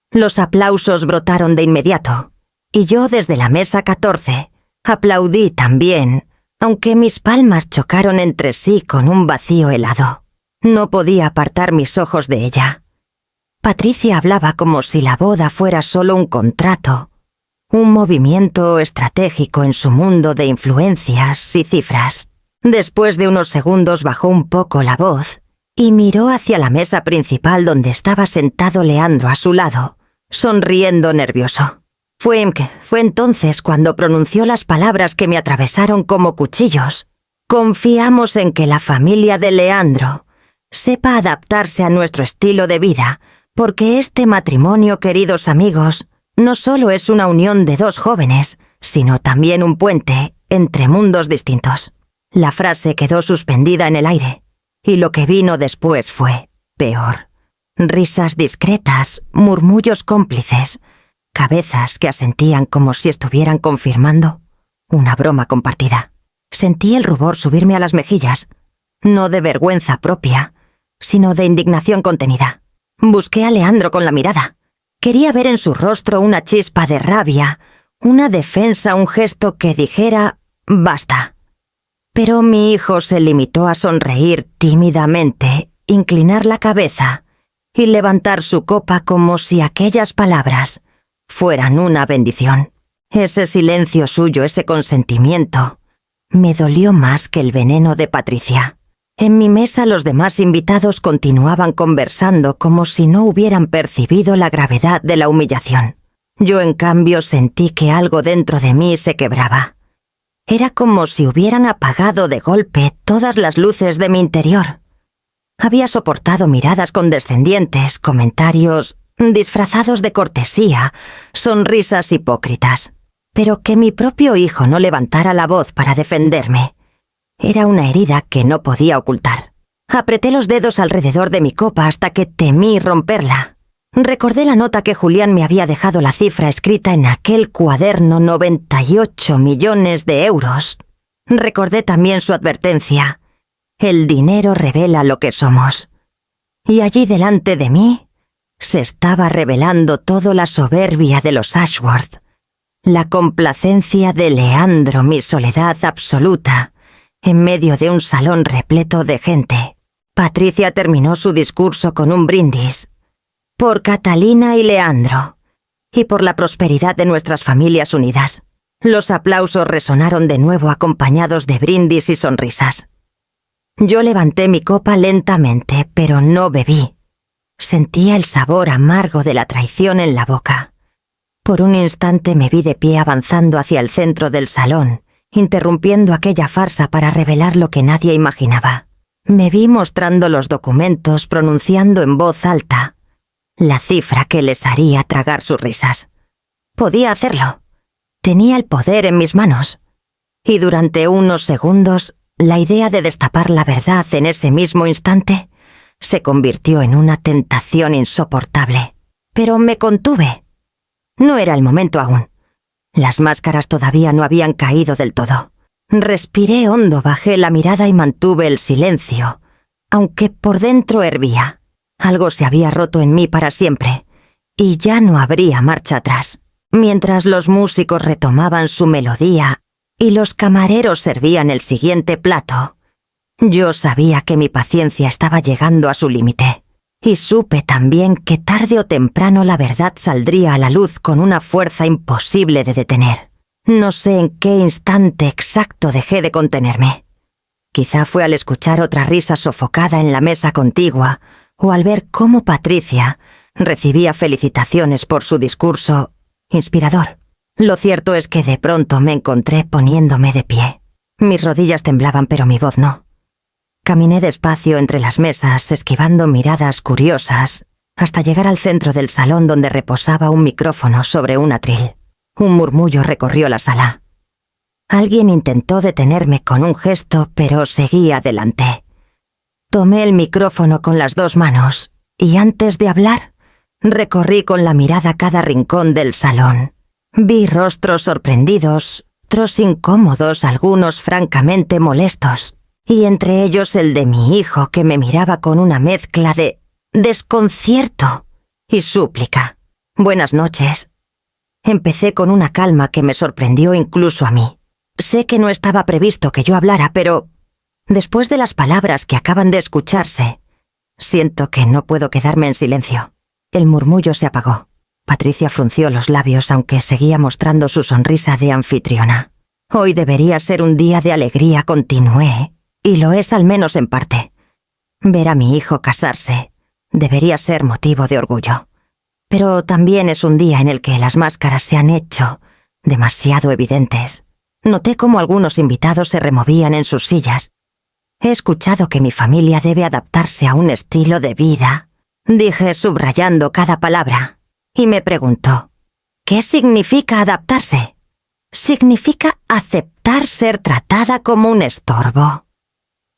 Los aplausos brotaron de inmediato, y yo desde la mesa 14 aplaudí también, aunque mis palmas chocaron entre sí con un vacío helado. No podía apartar mis ojos de ella. Patricia hablaba como si la boda fuera solo un contrato, un movimiento estratégico en su mundo de influencias y cifras. Después de unos segundos bajó un poco la voz y miró hacia la mesa principal donde estaba sentado Leandro a su lado, sonriendo nervioso. Fue entonces cuando pronunció las palabras que me atravesaron como cuchillos. Confiamos en que la familia de Leandro sepa adaptarse a nuestro estilo de vida, porque este matrimonio, queridos amigos, no solo es una unión de dos jóvenes, sino también un puente entre mundos distintos. La frase quedó suspendida en el aire, y lo que vino después fue peor. Risas discretas, murmullos cómplices, cabezas que asentían como si estuvieran confirmando una broma compartida. Sentí el rubor subirme a las mejillas, no de vergüenza propia, sino de indignación contenida. Busqué a Leandro con la mirada. Quería ver en su rostro una chispa de rabia, una defensa, un gesto que dijera «basta». Pero mi hijo se limitó a sonreír tímidamente, inclinar la cabeza y levantar su copa como si aquellas palabras fueran una bendición. Ese silencio suyo, ese consentimiento, me dolió más que el veneno de Patricia. En mi mesa los demás invitados continuaban conversando como si no hubieran percibido la gravedad de la humillación. Yo, en cambio, sentí que algo dentro de mí se quebraba. Era como si hubieran apagado de golpe todas las luces de mi interior. Había soportado miradas condescendientes, comentarios disfrazados de cortesía, sonrisas hipócritas. Pero que mi propio hijo no levantara la voz para defenderme era una herida que no podía ocultar. Apreté los dedos alrededor de mi copa hasta que temí romperla. Recordé la nota que Julián me había dejado, la cifra escrita en aquel cuaderno: 98 millones de euros. Recordé también su advertencia: el dinero revela lo que somos. Y allí delante de mí se estaba revelando toda la soberbia de los Ashworth, la complacencia de Leandro, mi soledad absoluta, en medio de un salón repleto de gente. Patricia terminó su discurso con un brindis. Por Catalina y Leandro, y por la prosperidad de nuestras familias unidas. Los aplausos resonaron de nuevo, acompañados de brindis y sonrisas. Yo levanté mi copa lentamente, pero no bebí. Sentía el sabor amargo de la traición en la boca. Por un instante me vi de pie avanzando hacia el centro del salón, interrumpiendo aquella farsa para revelar lo que nadie imaginaba. Me vi mostrando los documentos, pronunciando en voz alta la cifra que les haría tragar sus risas. Podía hacerlo. Tenía el poder en mis manos. Y durante unos segundos, la idea de destapar la verdad en ese mismo instante se convirtió en una tentación insoportable. Pero me contuve. No era el momento aún. Las máscaras todavía no habían caído del todo. Respiré hondo, bajé la mirada y mantuve el silencio, aunque por dentro hervía. Algo se había roto en mí para siempre, y ya no habría marcha atrás. Mientras los músicos retomaban su melodía y los camareros servían el siguiente plato, Yo sabía que mi paciencia estaba llegando a su límite, y supe también que tarde o temprano la verdad saldría a la luz con una fuerza imposible de detener. No sé en qué instante exacto dejé de contenerme. Quizá fue al escuchar otra risa sofocada en la mesa contigua, o al ver cómo Patricia recibía felicitaciones por su discurso inspirador. Lo cierto es que de pronto me encontré poniéndome de pie. Mis rodillas temblaban, pero mi voz no. Caminé despacio entre las mesas, esquivando miradas curiosas, hasta llegar al centro del salón donde reposaba un micrófono sobre un atril. Un murmullo recorrió la sala. Alguien intentó detenerme con un gesto, pero seguí adelante. Tomé el micrófono con las 2 manos, y antes de hablar, recorrí con la mirada cada rincón del salón. Vi rostros sorprendidos, otros incómodos, algunos francamente molestos, y entre ellos el de mi hijo, que me miraba con una mezcla de desconcierto y súplica. «Buenas noches». Empecé con una calma que me sorprendió incluso a mí. Sé que no estaba previsto que yo hablara, pero después de las palabras que acaban de escucharse, siento que no puedo quedarme en silencio. El murmullo se apagó. Patricia frunció los labios, aunque seguía mostrando su sonrisa de anfitriona. «Hoy debería ser un día de alegría», continué, y lo es al menos en parte. Ver a mi hijo casarse debería ser motivo de orgullo. Pero también es un día en el que las máscaras se han hecho demasiado evidentes. Noté cómo algunos invitados se removían en sus sillas. «He escuchado que mi familia debe adaptarse a un estilo de vida», dije subrayando cada palabra, y me preguntó, ¿qué significa adaptarse? Significa aceptar ser tratada como un estorbo.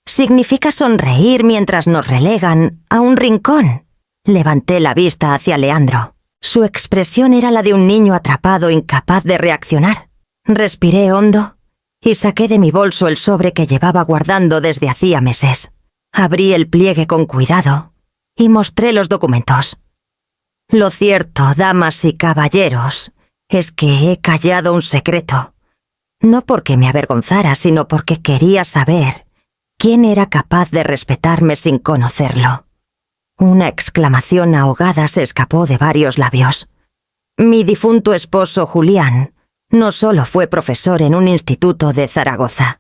Significa sonreír mientras nos relegan a un rincón. Levanté la vista hacia Leandro. Su expresión era la de un niño atrapado, incapaz de reaccionar. Respiré hondo y saqué de mi bolso el sobre que llevaba guardando desde hacía meses. Abrí el pliegue con cuidado y mostré los documentos. Lo cierto, damas y caballeros, es que he callado un secreto. No porque me avergonzara, sino porque quería saber quién era capaz de respetarme sin conocerlo. Una exclamación ahogada se escapó de varios labios. Mi difunto esposo Julián no solo fue profesor en un instituto de Zaragoza.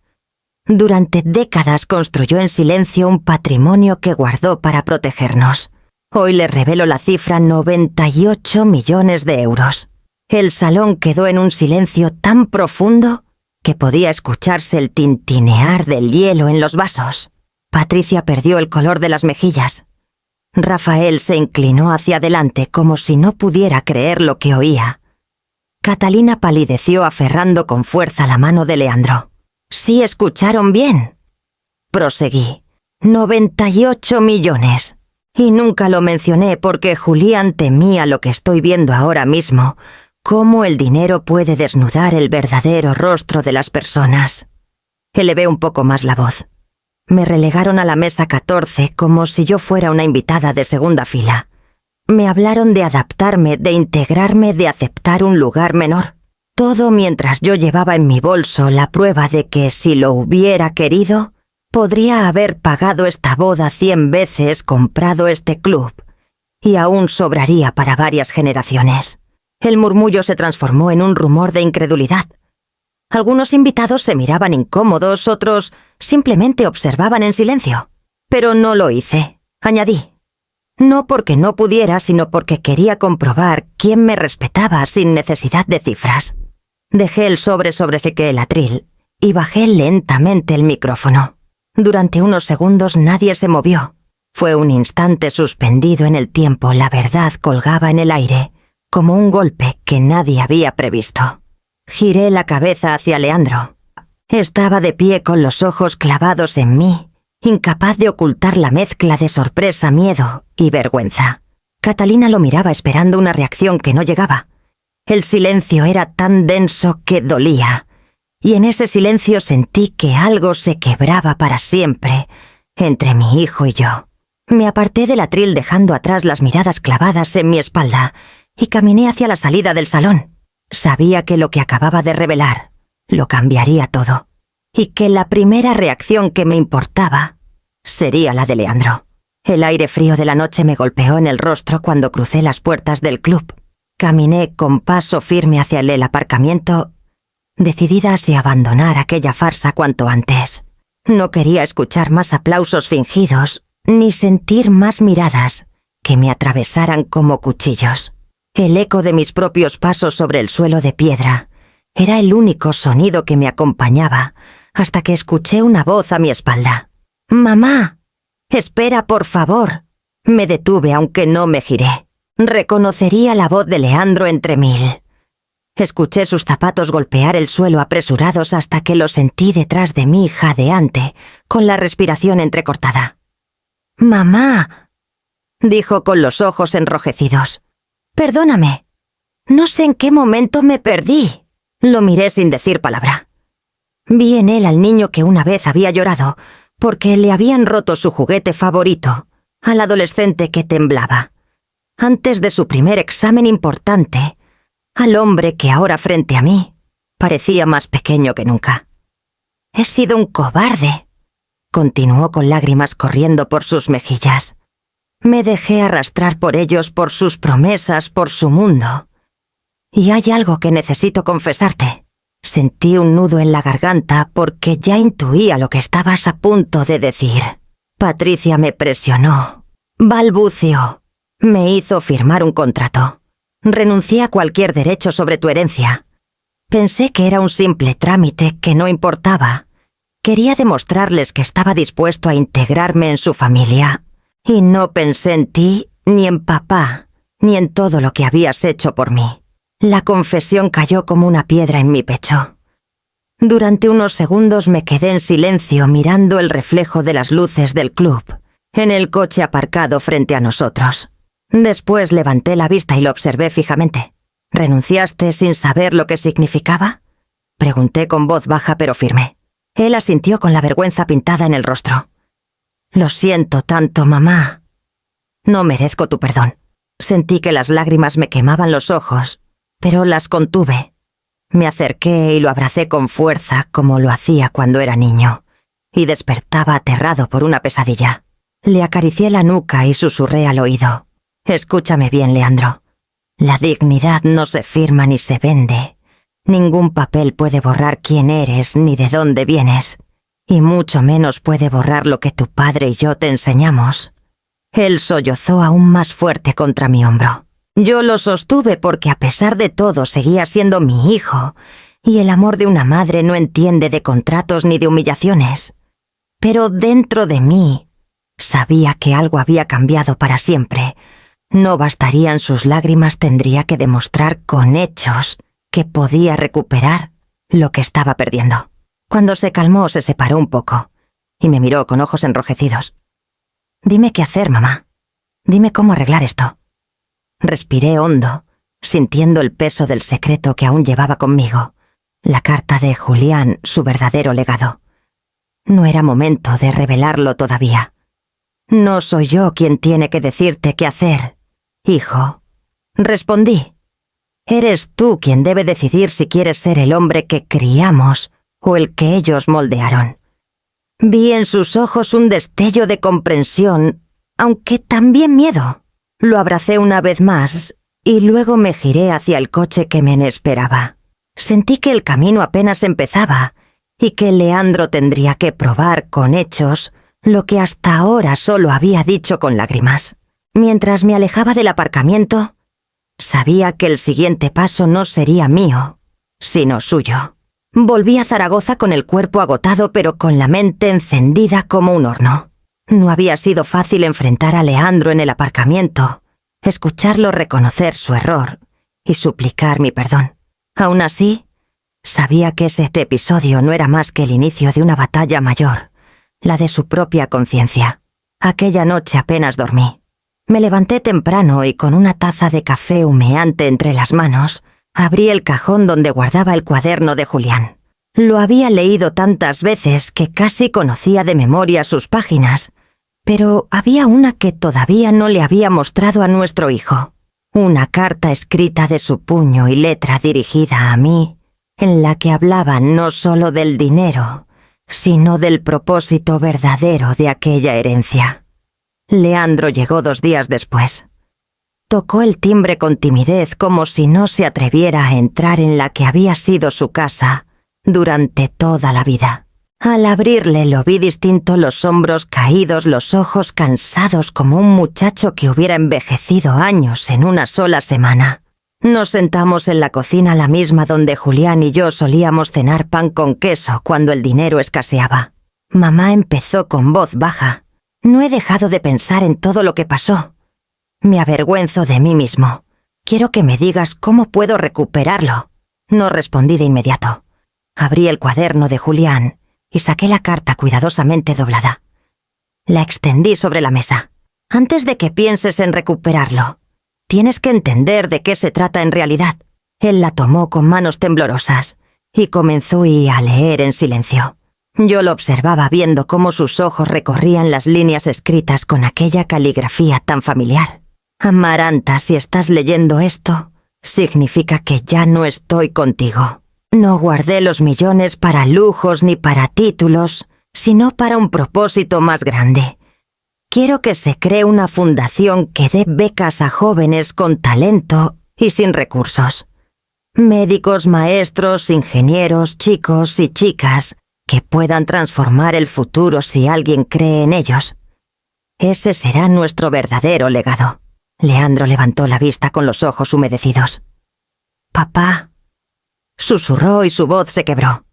Durante décadas construyó en silencio un patrimonio que guardó para protegernos. Hoy le revelo la cifra: 98 millones de euros. El salón quedó en un silencio tan profundo que podía escucharse el tintinear del hielo en los vasos. Patricia perdió el color de las mejillas. Rafael se inclinó hacia adelante como si no pudiera creer lo que oía. Catalina palideció aferrando con fuerza la mano de Leandro. «¿Sí escucharon bien?», proseguí. 98 millones. Y nunca lo mencioné porque Julián temía lo que estoy viendo ahora mismo, cómo el dinero puede desnudar el verdadero rostro de las personas. Elevé un poco más la voz. Me relegaron a la mesa 14 como si yo fuera una invitada de segunda fila. Me hablaron de adaptarme, de integrarme, de aceptar un lugar menor. Todo mientras yo llevaba en mi bolso la prueba de que, si lo hubiera querido, podría haber pagado esta boda 100 veces, comprado este club, y aún sobraría para varias generaciones. El murmullo se transformó en un rumor de incredulidad. Algunos invitados se miraban incómodos, otros simplemente observaban en silencio. Pero no lo hice, añadí. No porque no pudiera, sino porque quería comprobar quién me respetaba sin necesidad de cifras. Dejé el sobre el atril y bajé lentamente el micrófono. Durante unos segundos nadie se movió. Fue un instante suspendido en el tiempo. La verdad colgaba en el aire, como un golpe que nadie había previsto. Giré la cabeza hacia Leandro. Estaba de pie con los ojos clavados en mí, incapaz de ocultar la mezcla de sorpresa, miedo y vergüenza. Catalina lo miraba esperando una reacción que no llegaba. El silencio era tan denso que dolía, y en ese silencio sentí que algo se quebraba para siempre entre mi hijo y yo. Me aparté del atril dejando atrás las miradas clavadas en mi espalda y caminé hacia la salida del salón. Sabía que lo que acababa de revelar lo cambiaría todo. y que la primera reacción que me importaba sería la de Leandro. El aire frío de la noche me golpeó en el rostro cuando crucé las puertas del club. Caminé con paso firme hacia el aparcamiento, decidida a abandonar aquella farsa cuanto antes. No quería escuchar más aplausos fingidos, ni sentir más miradas que me atravesaran como cuchillos. El eco de mis propios pasos sobre el suelo de piedra era el único sonido que me acompañaba hasta que escuché una voz a mi espalda. «¡Mamá! ¡Espera, por favor!». Me detuve aunque no me giré. Reconocería la voz de Leandro entre mil. Escuché sus zapatos golpear el suelo apresurados hasta que lo sentí detrás de mí jadeante, con la respiración entrecortada. «¡Mamá!», dijo con los ojos enrojecidos. «Perdóname. No sé en qué momento me perdí». Lo miré sin decir palabra. Vi en él al niño que una vez había llorado porque le habían roto su juguete favorito, al adolescente que temblaba. Antes de su primer examen importante, al hombre que ahora frente a mí parecía más pequeño que nunca. «He sido un cobarde», continuó con lágrimas corriendo por sus mejillas. Me dejé arrastrar por ellos, por sus promesas, por su mundo. Y hay algo que necesito confesarte. Sentí un nudo en la garganta porque ya intuía lo que estabas a punto de decir. Patricia me presionó, balbuceó, me hizo firmar un contrato. Renuncié a cualquier derecho sobre tu herencia. Pensé que era un simple trámite que no importaba. Quería demostrarles que estaba dispuesto a integrarme en su familia. Y no pensé en ti, ni en papá, ni en todo lo que habías hecho por mí. La confesión cayó como una piedra en mi pecho. Durante unos segundos me quedé en silencio mirando el reflejo de las luces del club, en el coche aparcado frente a nosotros. Después levanté la vista y lo observé fijamente. ¿Renunciaste sin saber lo que significaba?, pregunté con voz baja pero firme. Él asintió con la vergüenza pintada en el rostro. «Lo siento tanto, mamá. No merezco tu perdón». Sentí que las lágrimas me quemaban los ojos, pero las contuve. Me acerqué y lo abracé con fuerza como lo hacía cuando era niño, y despertaba aterrado por una pesadilla. Le acaricié la nuca y susurré al oído. «Escúchame bien, Leandro. La dignidad no se firma ni se vende. Ningún papel puede borrar quién eres ni de dónde vienes. Y mucho menos puede borrar lo que tu padre y yo te enseñamos». Él sollozó aún más fuerte contra mi hombro. Yo lo sostuve porque a pesar de todo seguía siendo mi hijo, y el amor de una madre no entiende de contratos ni de humillaciones. Pero dentro de mí sabía que algo había cambiado para siempre. No bastarían sus lágrimas, tendría que demostrar con hechos que podía recuperar lo que estaba perdiendo. Cuando se calmó, se separó un poco y me miró con ojos enrojecidos. «Dime qué hacer, mamá. Dime cómo arreglar esto». Respiré hondo, sintiendo el peso del secreto que aún llevaba conmigo, la carta de Julián, su verdadero legado. No era momento de revelarlo todavía. «No soy yo quien tiene que decirte qué hacer, hijo», respondí. «Eres tú quien debe decidir si quieres ser el hombre que criamos o el que ellos moldearon». Vi en sus ojos un destello de comprensión, aunque también miedo. Lo abracé una vez más y luego me giré hacia el coche que me esperaba. Sentí que el camino apenas empezaba y que Leandro tendría que probar con hechos lo que hasta ahora solo había dicho con lágrimas. Mientras me alejaba del aparcamiento, sabía que el siguiente paso no sería mío, sino suyo. Volví a Zaragoza con el cuerpo agotado pero con la mente encendida como un horno. No había sido fácil enfrentar a Leandro en el aparcamiento, escucharlo reconocer su error y suplicar mi perdón. Aún así, sabía que ese episodio no era más que el inicio de una batalla mayor, la de su propia conciencia. Aquella noche apenas dormí. Me levanté temprano y con una taza de café humeante entre las manos, abrí el cajón donde guardaba el cuaderno de Julián. Lo había leído tantas veces que casi conocía de memoria sus páginas, pero había una que todavía no le había mostrado a nuestro hijo. Una carta escrita de su puño y letra dirigida a mí, en la que hablaba no solo del dinero, sino del propósito verdadero de aquella herencia. Leandro llegó 2 días después. Tocó el timbre con timidez, como si no se atreviera a entrar en la que había sido su casa durante toda la vida. Al abrirle lo vi distinto, los hombros caídos, los ojos cansados, como un muchacho que hubiera envejecido años en una sola semana. Nos sentamos en la cocina, la misma donde Julián y yo solíamos cenar pan con queso cuando el dinero escaseaba. Mamá empezó con voz baja. No he dejado de pensar en todo lo que pasó. Me avergüenzo de mí mismo. Quiero que me digas cómo puedo recuperarlo. No respondí de inmediato. Abrí el cuaderno de Julián y saqué la carta cuidadosamente doblada. La extendí sobre la mesa. Antes de que pienses en recuperarlo, tienes que entender de qué se trata en realidad. Él la tomó con manos temblorosas y comenzó a leer en silencio. Yo lo observaba viendo cómo sus ojos recorrían las líneas escritas con aquella caligrafía tan familiar. Amaranta, si estás leyendo esto, significa que ya no estoy contigo. No guardé los millones para lujos ni para títulos, sino para un propósito más grande. Quiero que se cree una fundación que dé becas a jóvenes con talento y sin recursos. Médicos, maestros, ingenieros, chicos y chicas que puedan transformar el futuro si alguien cree en ellos. Ese será nuestro verdadero legado. Leandro levantó la vista con los ojos humedecidos. «Papá», susurró y su voz se quebró.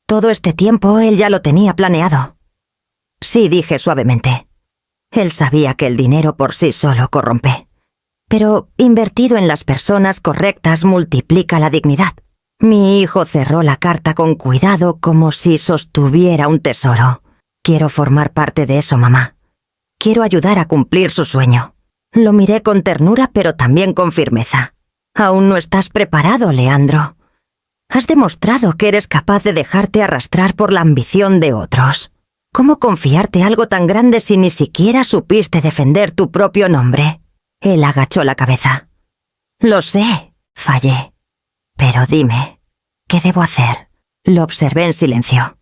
Todo este tiempo él ya lo tenía planeado. Sí, dije suavemente. Él sabía que el dinero por sí solo corrompe, pero invertido en las personas correctas multiplica la dignidad. Mi hijo cerró la carta con cuidado como si sostuviera un tesoro. Quiero formar parte de eso, mamá. Quiero ayudar a cumplir su sueño. Lo miré con ternura, pero también con firmeza. Aún no estás preparado, Leandro. Has demostrado que eres capaz de dejarte arrastrar por la ambición de otros. ¿Cómo confiarte algo tan grande si ni siquiera supiste defender tu propio nombre? Él agachó la cabeza. Lo sé, fallé. Pero dime, ¿qué debo hacer? Lo observé en silencio.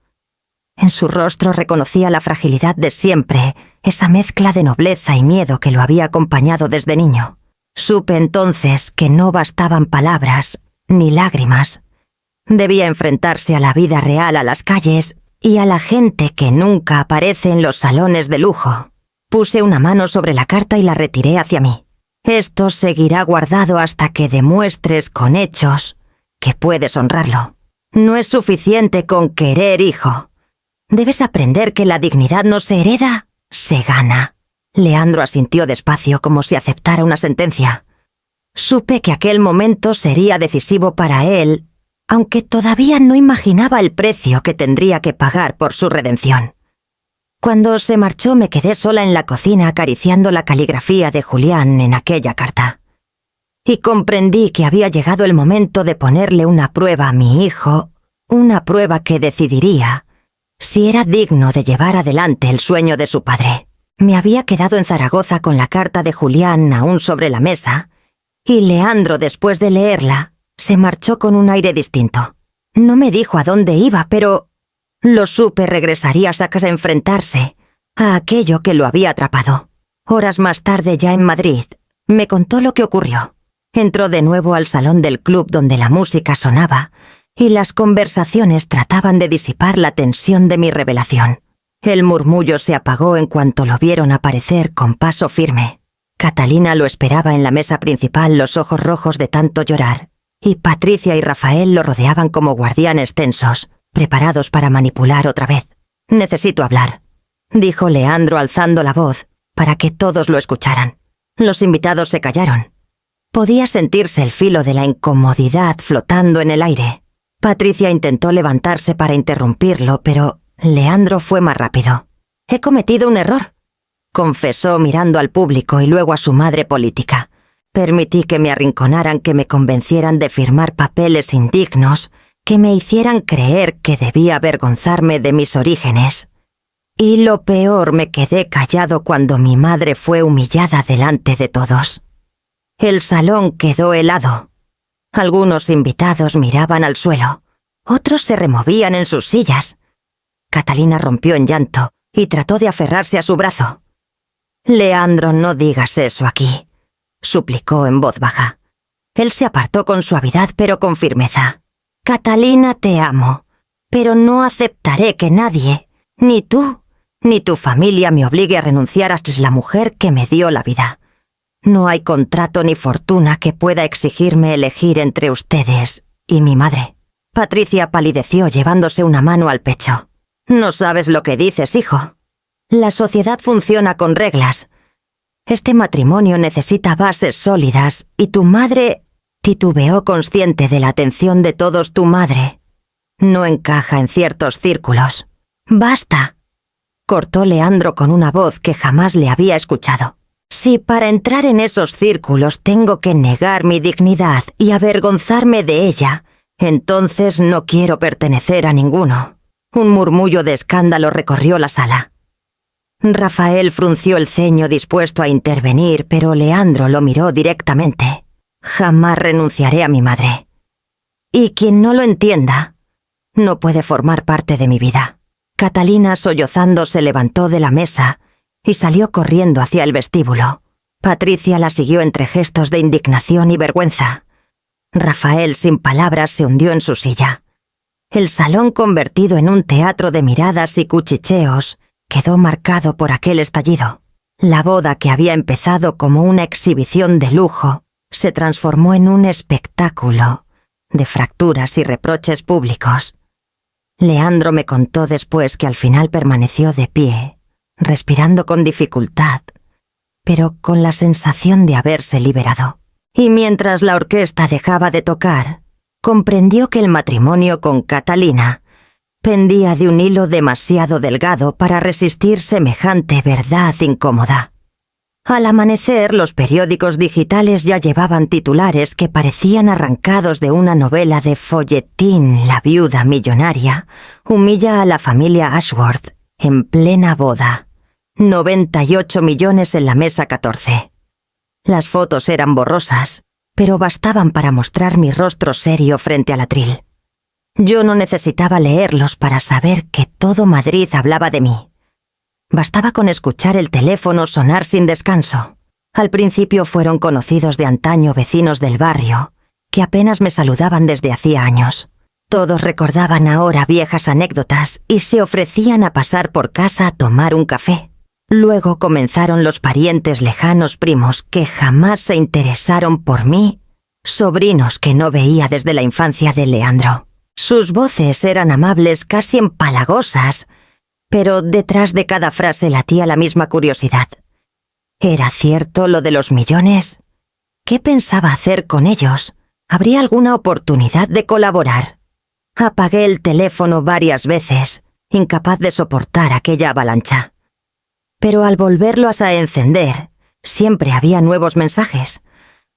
En su rostro reconocía la fragilidad de siempre, esa mezcla de nobleza y miedo que lo había acompañado desde niño. Supe entonces que no bastaban palabras ni lágrimas. Debía enfrentarse a la vida real, a las calles y a la gente que nunca aparece en los salones de lujo. Puse una mano sobre la carta y la retiré hacia mí. Esto seguirá guardado hasta que demuestres con hechos que puedes honrarlo. No es suficiente con querer, hijo. Debes aprender que la dignidad no se hereda, se gana. Leandro asintió despacio como si aceptara una sentencia. Supe que aquel momento sería decisivo para él, aunque todavía no imaginaba el precio que tendría que pagar por su redención. Cuando se marchó me quedé sola en la cocina acariciando la caligrafía de Julián en aquella carta. Y comprendí que había llegado el momento de ponerle una prueba a mi hijo, una prueba que decidiría si era digno de llevar adelante el sueño de su padre. Me había quedado en Zaragoza con la carta de Julián aún sobre la mesa, y Leandro, después de leerla, se marchó con un aire distinto. No me dijo a dónde iba, pero lo supe, regresaría a casa a enfrentarse a aquello que lo había atrapado. Horas más tarde, ya en Madrid, me contó lo que ocurrió. Entró de nuevo al salón del club donde la música sonaba y las conversaciones trataban de disipar la tensión de mi revelación. El murmullo se apagó en cuanto lo vieron aparecer con paso firme. Catalina lo esperaba en la mesa principal, los ojos rojos de tanto llorar, y Patricia y Rafael lo rodeaban como guardianes tensos, preparados para manipular otra vez. «Necesito hablar», dijo Leandro alzando la voz para que todos lo escucharan. Los invitados se callaron. Podía sentirse el filo de la incomodidad flotando en el aire. Patricia intentó levantarse para interrumpirlo, pero Leandro fue más rápido. «He cometido un error», confesó mirando al público y luego a su madre política. «Permití que me arrinconaran, que me convencieran de firmar papeles indignos, que me hicieran creer que debía avergonzarme de mis orígenes. Y lo peor, me quedé callado cuando mi madre fue humillada delante de todos». El salón quedó helado. Algunos invitados miraban al suelo, otros se removían en sus sillas. Catalina rompió en llanto y trató de aferrarse a su brazo. «Leandro, no digas eso aquí», suplicó en voz baja. Él se apartó con suavidad pero con firmeza. «Catalina, te amo, pero no aceptaré que nadie, ni tú, ni tu familia me obligue a renunciar a la mujer que me dio la vida. No hay contrato ni fortuna que pueda exigirme elegir entre ustedes y mi madre». Patricia palideció llevándose una mano al pecho. «No sabes lo que dices, hijo. La sociedad funciona con reglas. Este matrimonio necesita bases sólidas y tu madre...» Titubeó, consciente de la atención de todos. «Tu madre no encaja en ciertos círculos». «Basta», cortó Leandro con una voz que jamás le había escuchado. «Si para entrar en esos círculos tengo que negar mi dignidad y avergonzarme de ella, entonces no quiero pertenecer a ninguno». Un murmullo de escándalo recorrió la sala. Rafael frunció el ceño dispuesto a intervenir, pero Leandro lo miró directamente. «Jamás renunciaré a mi madre. Y quien no lo entienda, no puede formar parte de mi vida». Catalina, sollozando, se levantó de la mesa y salió corriendo hacia el vestíbulo. Patricia la siguió entre gestos de indignación y vergüenza. Rafael, sin palabras, se hundió en su silla. El salón, convertido en un teatro de miradas y cuchicheos, quedó marcado por aquel estallido. La boda, que había empezado como una exhibición de lujo, se transformó en un espectáculo de fracturas y reproches públicos. Leandro me contó después que al final permaneció de pie, respirando con dificultad, pero con la sensación de haberse liberado. Y mientras la orquesta dejaba de tocar, comprendió que el matrimonio con Catalina pendía de un hilo demasiado delgado para resistir semejante verdad incómoda. Al amanecer, los periódicos digitales ya llevaban titulares que parecían arrancados de una novela de folletín. La viuda millonaria humilla a la familia Ashworth en plena boda. 98 millones en la mesa 14. Las fotos eran borrosas, pero bastaban para mostrar mi rostro serio frente al atril. Yo no necesitaba leerlos para saber que todo Madrid hablaba de mí. Bastaba con escuchar el teléfono sonar sin descanso. Al principio fueron conocidos de antaño, vecinos del barrio, que apenas me saludaban desde hacía años. Todos recordaban ahora viejas anécdotas y se ofrecían a pasar por casa a tomar un café. Luego comenzaron los parientes lejanos, primos que jamás se interesaron por mí, sobrinos que no veía desde la infancia de Leandro. Sus voces eran amables, casi empalagosas, pero detrás de cada frase latía la misma curiosidad. ¿Era cierto lo de los millones? ¿Qué pensaba hacer con ellos? ¿Habría alguna oportunidad de colaborar? Apagué el teléfono varias veces, incapaz de soportar aquella avalancha. Pero al volverlo a encender, siempre había nuevos mensajes,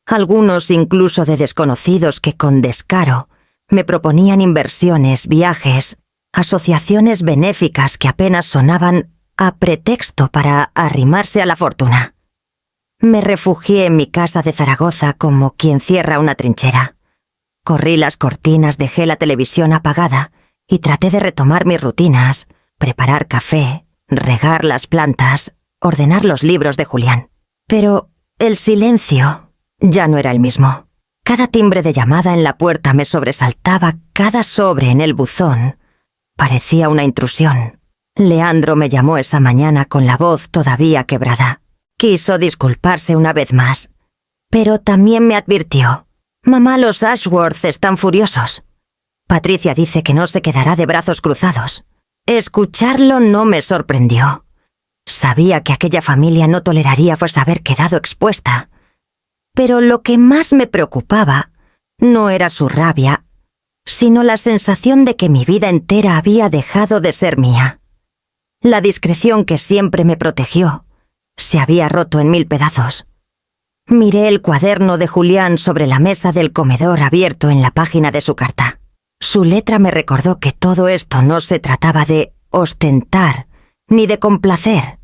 algunos incluso de desconocidos que con descaro me proponían inversiones, viajes, asociaciones benéficas que apenas sonaban a pretexto para arrimarse a la fortuna. Me refugié en mi casa de Zaragoza como quien cierra una trinchera. Corrí las cortinas, dejé la televisión apagada y traté de retomar mis rutinas, preparar café, regar las plantas, ordenar los libros de Julián. Pero el silencio ya no era el mismo. Cada timbre de llamada en la puerta me sobresaltaba, cada sobre en el buzón parecía una intrusión. Leandro me llamó esa mañana con la voz todavía quebrada. Quiso disculparse una vez más, pero también me advirtió: «Mamá, los Ashworth están furiosos. Patricia dice que no se quedará de brazos cruzados». Escucharlo no me sorprendió. Sabía que aquella familia no toleraría pues haber quedado expuesta. Pero lo que más me preocupaba no era su rabia, sino la sensación de que mi vida entera había dejado de ser mía. La discreción que siempre me protegió se había roto en 1000 pedazos. Miré el cuaderno de Julián sobre la mesa del comedor abierto en la página de su carta. Su letra me recordó que todo esto no se trataba de ostentar ni de complacer,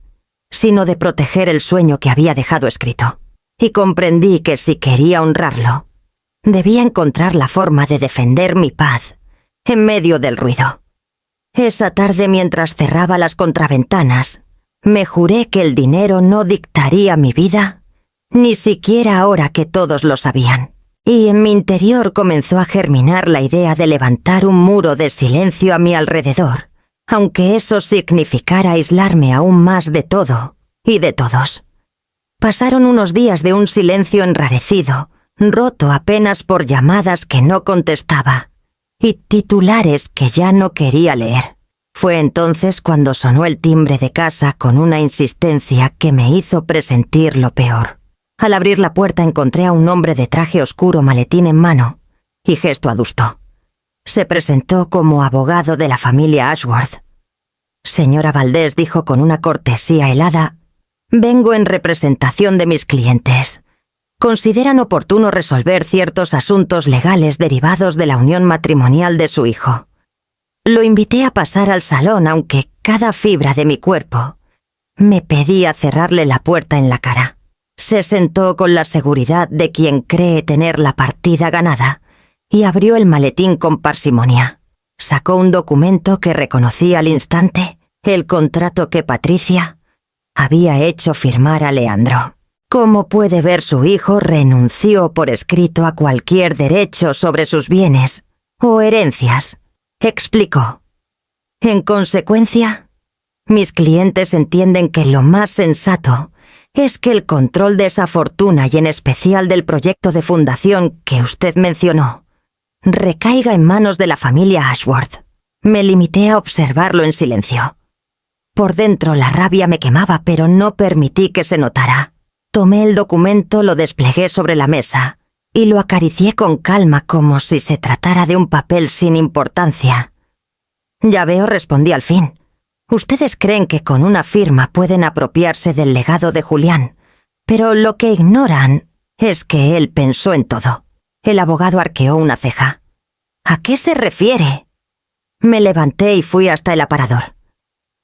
sino de proteger el sueño que había dejado escrito. Y comprendí que si quería honrarlo, debía encontrar la forma de defender mi paz en medio del ruido. Esa tarde, mientras cerraba las contraventanas, me juré que el dinero no dictaría mi vida, ni siquiera ahora que todos lo sabían. Y en mi interior comenzó a germinar la idea de levantar un muro de silencio a mi alrededor, aunque eso significara aislarme aún más de todo y de todos. Pasaron unos días de un silencio enrarecido, roto apenas por llamadas que no contestaba y titulares que ya no quería leer. Fue entonces cuando sonó el timbre de casa con una insistencia que me hizo presentir lo peor. Al abrir la puerta encontré a un hombre de traje oscuro, maletín en mano y gesto adusto. Se presentó como abogado de la familia Ashworth. Señora Valdés, dijo con una cortesía helada, vengo en representación de mis clientes. Consideran oportuno resolver ciertos asuntos legales derivados de la unión matrimonial de su hijo. Lo invité a pasar al salón, aunque cada fibra de mi cuerpo me pedía cerrarle la puerta en la cara. Se sentó con la seguridad de quien cree tener la partida ganada y abrió el maletín con parsimonia. Sacó un documento que reconocí al instante, el contrato que Patricia había hecho firmar a Leandro. Como puede ver, su hijo renunció por escrito a cualquier derecho sobre sus bienes o herencias, explicó. En consecuencia, mis clientes entienden que lo más sensato es que el control de esa fortuna y en especial del proyecto de fundación que usted mencionó recaiga en manos de la familia Ashworth. Me limité a observarlo en silencio. Por dentro la rabia me quemaba, pero no permití que se notara. Tomé el documento, lo desplegué sobre la mesa y lo acaricié con calma como si se tratara de un papel sin importancia. Ya veo, respondí al fin. Ustedes creen que con una firma pueden apropiarse del legado de Julián, pero lo que ignoran es que él pensó en todo. El abogado arqueó una ceja. ¿A qué se refiere? Me levanté y fui hasta el aparador.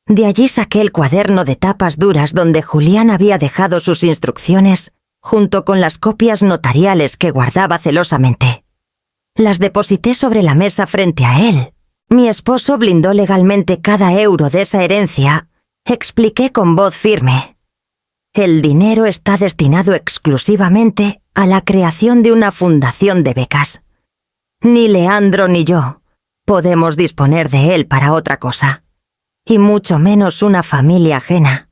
De allí saqué el cuaderno de tapas duras donde Julián había dejado sus instrucciones junto con las copias notariales que guardaba celosamente. Las deposité sobre la mesa frente a él. Mi esposo blindó legalmente cada euro de esa herencia. Expliqué con voz firme. El dinero está destinado exclusivamente a la creación de una fundación de becas. Ni Leandro ni yo podemos disponer de él para otra cosa, y mucho menos una familia ajena.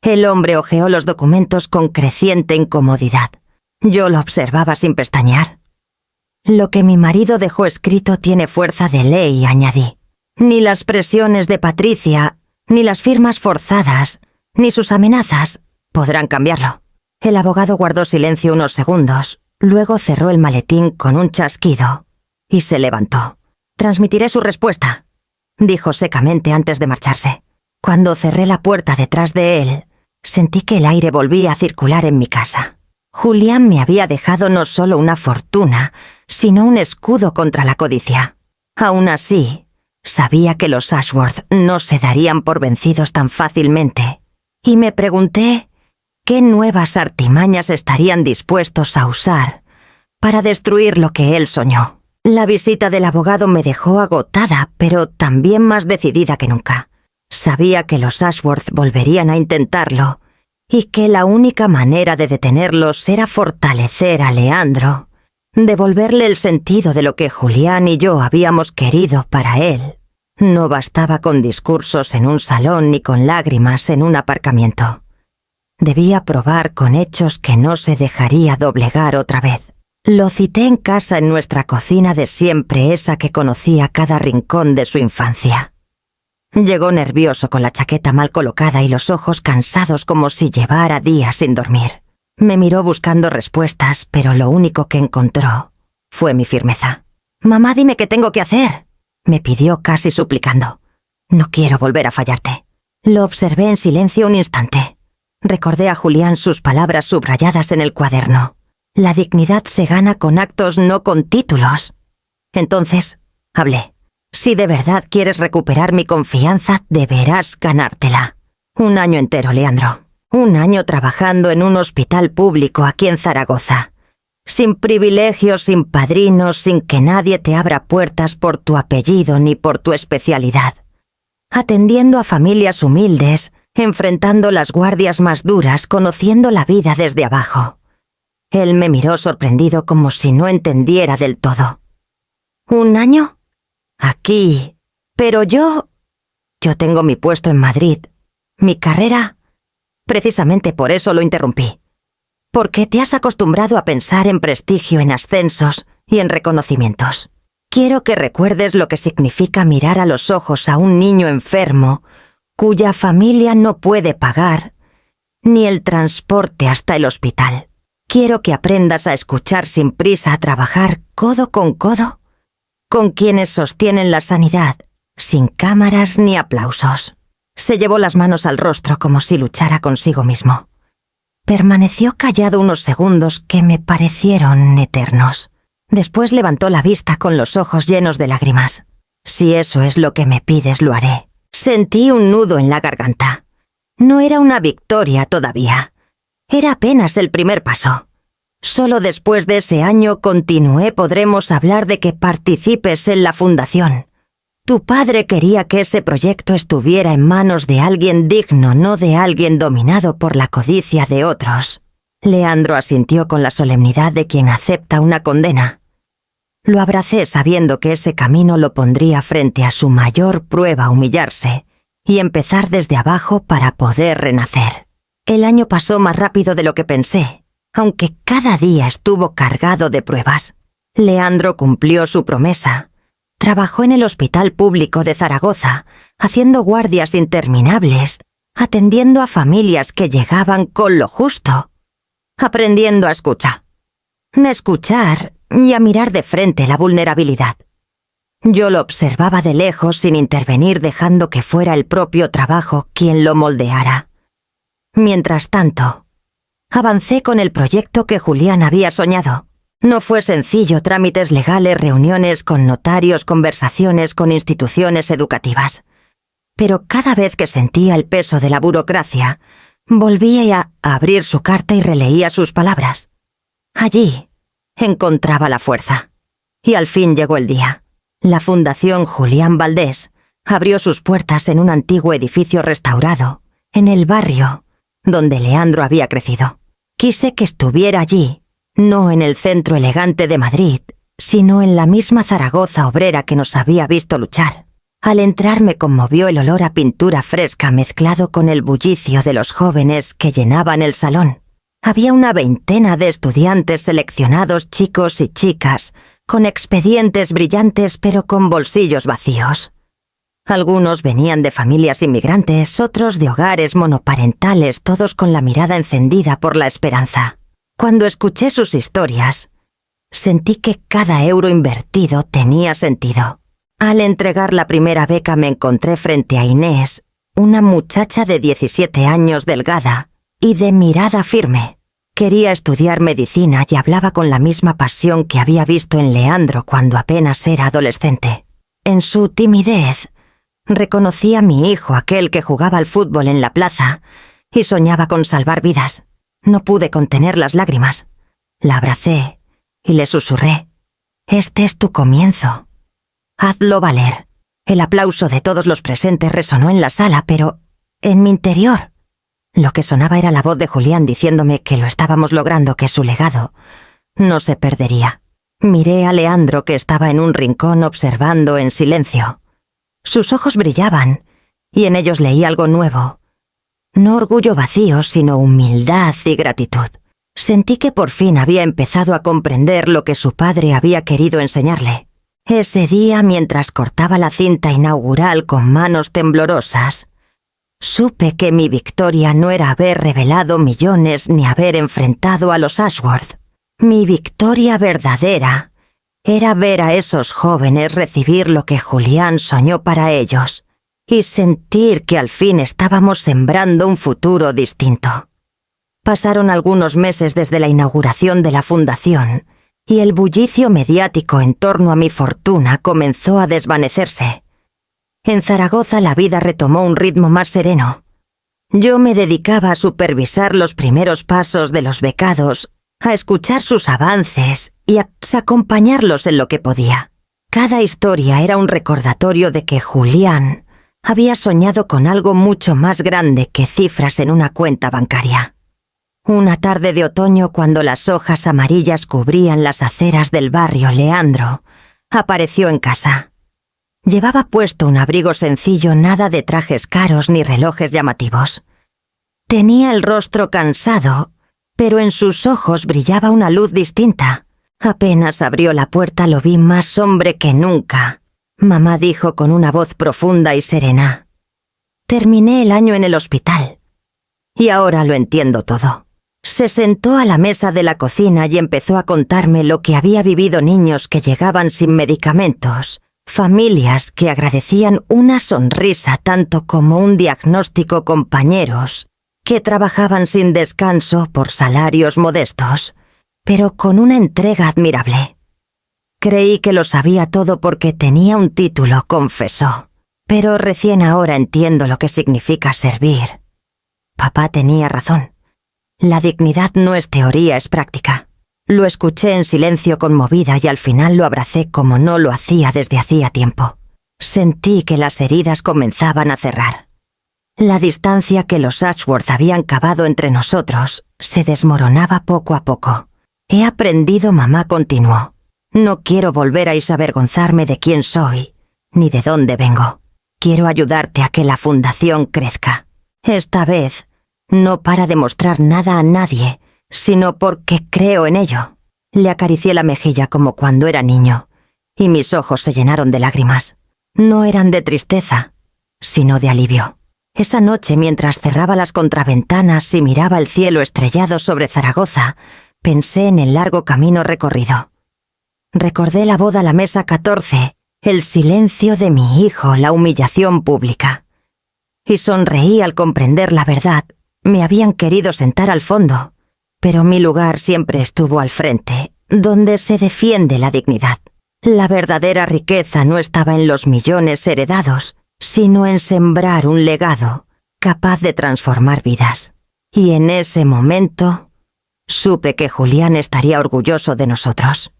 El hombre hojeó los documentos con creciente incomodidad. Yo lo observaba sin pestañear. Lo que mi marido dejó escrito tiene fuerza de ley, añadí. Ni las presiones de Patricia, ni las firmas forzadas, ni sus amenazas podrán cambiarlo. El abogado guardó silencio unos segundos, luego cerró el maletín con un chasquido y se levantó. Transmitiré su respuesta, dijo secamente antes de marcharse. Cuando cerré la puerta detrás de él, sentí que el aire volvía a circular en mi casa. Julián me había dejado no solo una fortuna, sino un escudo contra la codicia. Aún así, sabía que los Ashworth no se darían por vencidos tan fácilmente, y me pregunté qué nuevas artimañas estarían dispuestos a usar para destruir lo que él soñó. La visita del abogado me dejó agotada, pero también más decidida que nunca. Sabía que los Ashworth volverían a intentarlo, y que la única manera de detenerlos era fortalecer a Leandro, devolverle el sentido de lo que Julián y yo habíamos querido para él. No bastaba con discursos en un salón ni con lágrimas en un aparcamiento. Debía probar con hechos que no se dejaría doblegar otra vez. Lo cité en casa, en nuestra cocina de siempre, esa que conocía cada rincón de su infancia. Llegó nervioso con la chaqueta mal colocada y los ojos cansados como si llevara días sin dormir. Me miró buscando respuestas, pero lo único que encontró fue mi firmeza. «Mamá, dime qué tengo que hacer», me pidió casi suplicando. «No quiero volver a fallarte». Lo observé en silencio un instante. Recordé a Julián sus palabras subrayadas en el cuaderno. La dignidad se gana con actos, no con títulos. Entonces, hablé. Si de verdad quieres recuperar mi confianza, deberás ganártela. 1 año entero, Leandro. 1 año trabajando en un hospital público aquí en Zaragoza. Sin privilegios, sin padrinos, sin que nadie te abra puertas por tu apellido ni por tu especialidad. atendiendo a familias humildes, enfrentando las guardias más duras, conociendo la vida desde abajo. Él me miró sorprendido como si no entendiera del todo. ¿1 año? Aquí. Pero yo tengo mi puesto en Madrid. Mi carrera. Precisamente por eso lo interrumpí. Porque te has acostumbrado a pensar en prestigio, en ascensos y en reconocimientos. Quiero que recuerdes lo que significa mirar a los ojos a un niño enfermo cuya familia no puede pagar ni el transporte hasta el hospital. Quiero que aprendas a escuchar sin prisa, a trabajar codo con quienes sostienen la sanidad, sin cámaras ni aplausos. Se llevó las manos al rostro como si luchara consigo mismo. Permaneció callado unos segundos que me parecieron eternos. Después levantó la vista con los ojos llenos de lágrimas. Si eso es lo que me pides, lo haré. Sentí un nudo en la garganta. No era una victoria todavía. Era apenas el primer paso. Solo después de ese año, continué, podremos hablar de que participes en la fundación. Tu padre quería que ese proyecto estuviera en manos de alguien digno, no de alguien dominado por la codicia de otros. Leandro asintió con la solemnidad de quien acepta una condena. Lo abracé sabiendo que ese camino lo pondría frente a su mayor prueba, humillarse y empezar desde abajo para poder renacer. El año pasó más rápido de lo que pensé, aunque cada día estuvo cargado de pruebas. Leandro cumplió su promesa. Trabajó en el hospital público de Zaragoza, haciendo guardias interminables, atendiendo a familias que llegaban con lo justo, aprendiendo a escuchar y a mirar de frente la vulnerabilidad. Yo lo observaba de lejos sin intervenir, dejando que fuera el propio trabajo quien lo moldeara. Mientras tanto, avancé con el proyecto que Julián había soñado. No fue sencillo: trámites legales, reuniones con notarios, conversaciones con instituciones educativas. Pero cada vez que sentía el peso de la burocracia, volvía a abrir su carta y releía sus palabras. Allí encontraba la fuerza. Y al fin llegó el día. La Fundación Julián Valdés abrió sus puertas en un antiguo edificio restaurado, en el barrio donde Leandro había crecido. Quise que estuviera allí, no en el centro elegante de Madrid, sino en la misma Zaragoza obrera que nos había visto luchar. Al entrar me conmovió el olor a pintura fresca mezclado con el bullicio de los jóvenes que llenaban el salón. Había una veintena de estudiantes seleccionados, chicos y chicas, con expedientes brillantes pero con bolsillos vacíos. Algunos venían de familias inmigrantes, otros de hogares monoparentales, todos con la mirada encendida por la esperanza. Cuando escuché sus historias, sentí que cada euro invertido tenía sentido. Al entregar la primera beca me encontré frente a Inés, una muchacha de 17 años delgada y de mirada firme. Quería estudiar medicina y hablaba con la misma pasión que había visto en Leandro cuando apenas era adolescente. En su timidez, reconocí a mi hijo, aquel que jugaba al fútbol en la plaza y soñaba con salvar vidas. No pude contener las lágrimas. La abracé y le susurré: «Este es tu comienzo. Hazlo valer». El aplauso de todos los presentes resonó en la sala, pero en mi interior lo que sonaba era la voz de Julián diciéndome que lo estábamos logrando, que su legado no se perdería. Miré a Leandro, que estaba en un rincón observando en silencio. Sus ojos brillaban y en ellos leí algo nuevo. No orgullo vacío, sino humildad y gratitud. Sentí que por fin había empezado a comprender lo que su padre había querido enseñarle. Ese día, mientras cortaba la cinta inaugural con manos temblorosas, supe que mi victoria no era haber revelado millones ni haber enfrentado a los Ashworth. Mi victoria verdadera era ver a esos jóvenes recibir lo que Julián soñó para ellos y sentir que al fin estábamos sembrando un futuro distinto. Pasaron algunos meses desde la inauguración de la fundación y el bullicio mediático en torno a mi fortuna comenzó a desvanecerse. En Zaragoza la vida retomó un ritmo más sereno. Yo me dedicaba a supervisar los primeros pasos de los becados, a escuchar sus avances y a acompañarlos en lo que podía. Cada historia era un recordatorio de que Julián Había soñado con algo mucho más grande que cifras en una cuenta bancaria. Una tarde de otoño, cuando las hojas amarillas cubrían las aceras del barrio, Leandro apareció en casa. Llevaba puesto un abrigo sencillo, nada de trajes caros ni relojes llamativos. Tenía el rostro cansado, pero en sus ojos brillaba una luz distinta. Apenas abrió la puerta lo vi más hombre que nunca. Mamá dijo con una voz profunda y serena: «Terminé el año en el hospital. Y ahora lo entiendo todo». Se sentó a la mesa de la cocina y empezó a contarme lo que había vivido niños que llegaban sin medicamentos, familias que agradecían una sonrisa tanto como un diagnóstico, compañeros que trabajaban sin descanso por salarios modestos, pero con una entrega admirable. Creí que lo sabía todo porque tenía un título, confesó, pero recién ahora entiendo lo que significa servir. Papá tenía razón. La dignidad no es teoría, es práctica. Lo escuché en silencio, conmovida, y al final lo abracé como no lo hacía desde hacía tiempo. Sentí que las heridas comenzaban a cerrar. La distancia que los Ashworth habían cavado entre nosotros se desmoronaba poco a poco. He aprendido, mamá continuó. No quiero volver a avergonzarme de quién soy, ni de dónde vengo. Quiero ayudarte a que la fundación crezca. Esta vez, no para demostrar nada a nadie, sino porque creo en ello. Le acaricié la mejilla como cuando era niño, y mis ojos se llenaron de lágrimas. No eran de tristeza, sino de alivio. Esa noche, mientras cerraba las contraventanas y miraba el cielo estrellado sobre Zaragoza, pensé en el largo camino recorrido. Recordé la boda a la mesa 14, el silencio de mi hijo, la humillación pública. Y sonreí al comprender la verdad. Me habían querido sentar al fondo, pero mi lugar siempre estuvo al frente, donde se defiende la dignidad. La verdadera riqueza no estaba en los millones heredados, sino en sembrar un legado capaz de transformar vidas. Y en ese momento, supe que Julián estaría orgulloso de nosotros.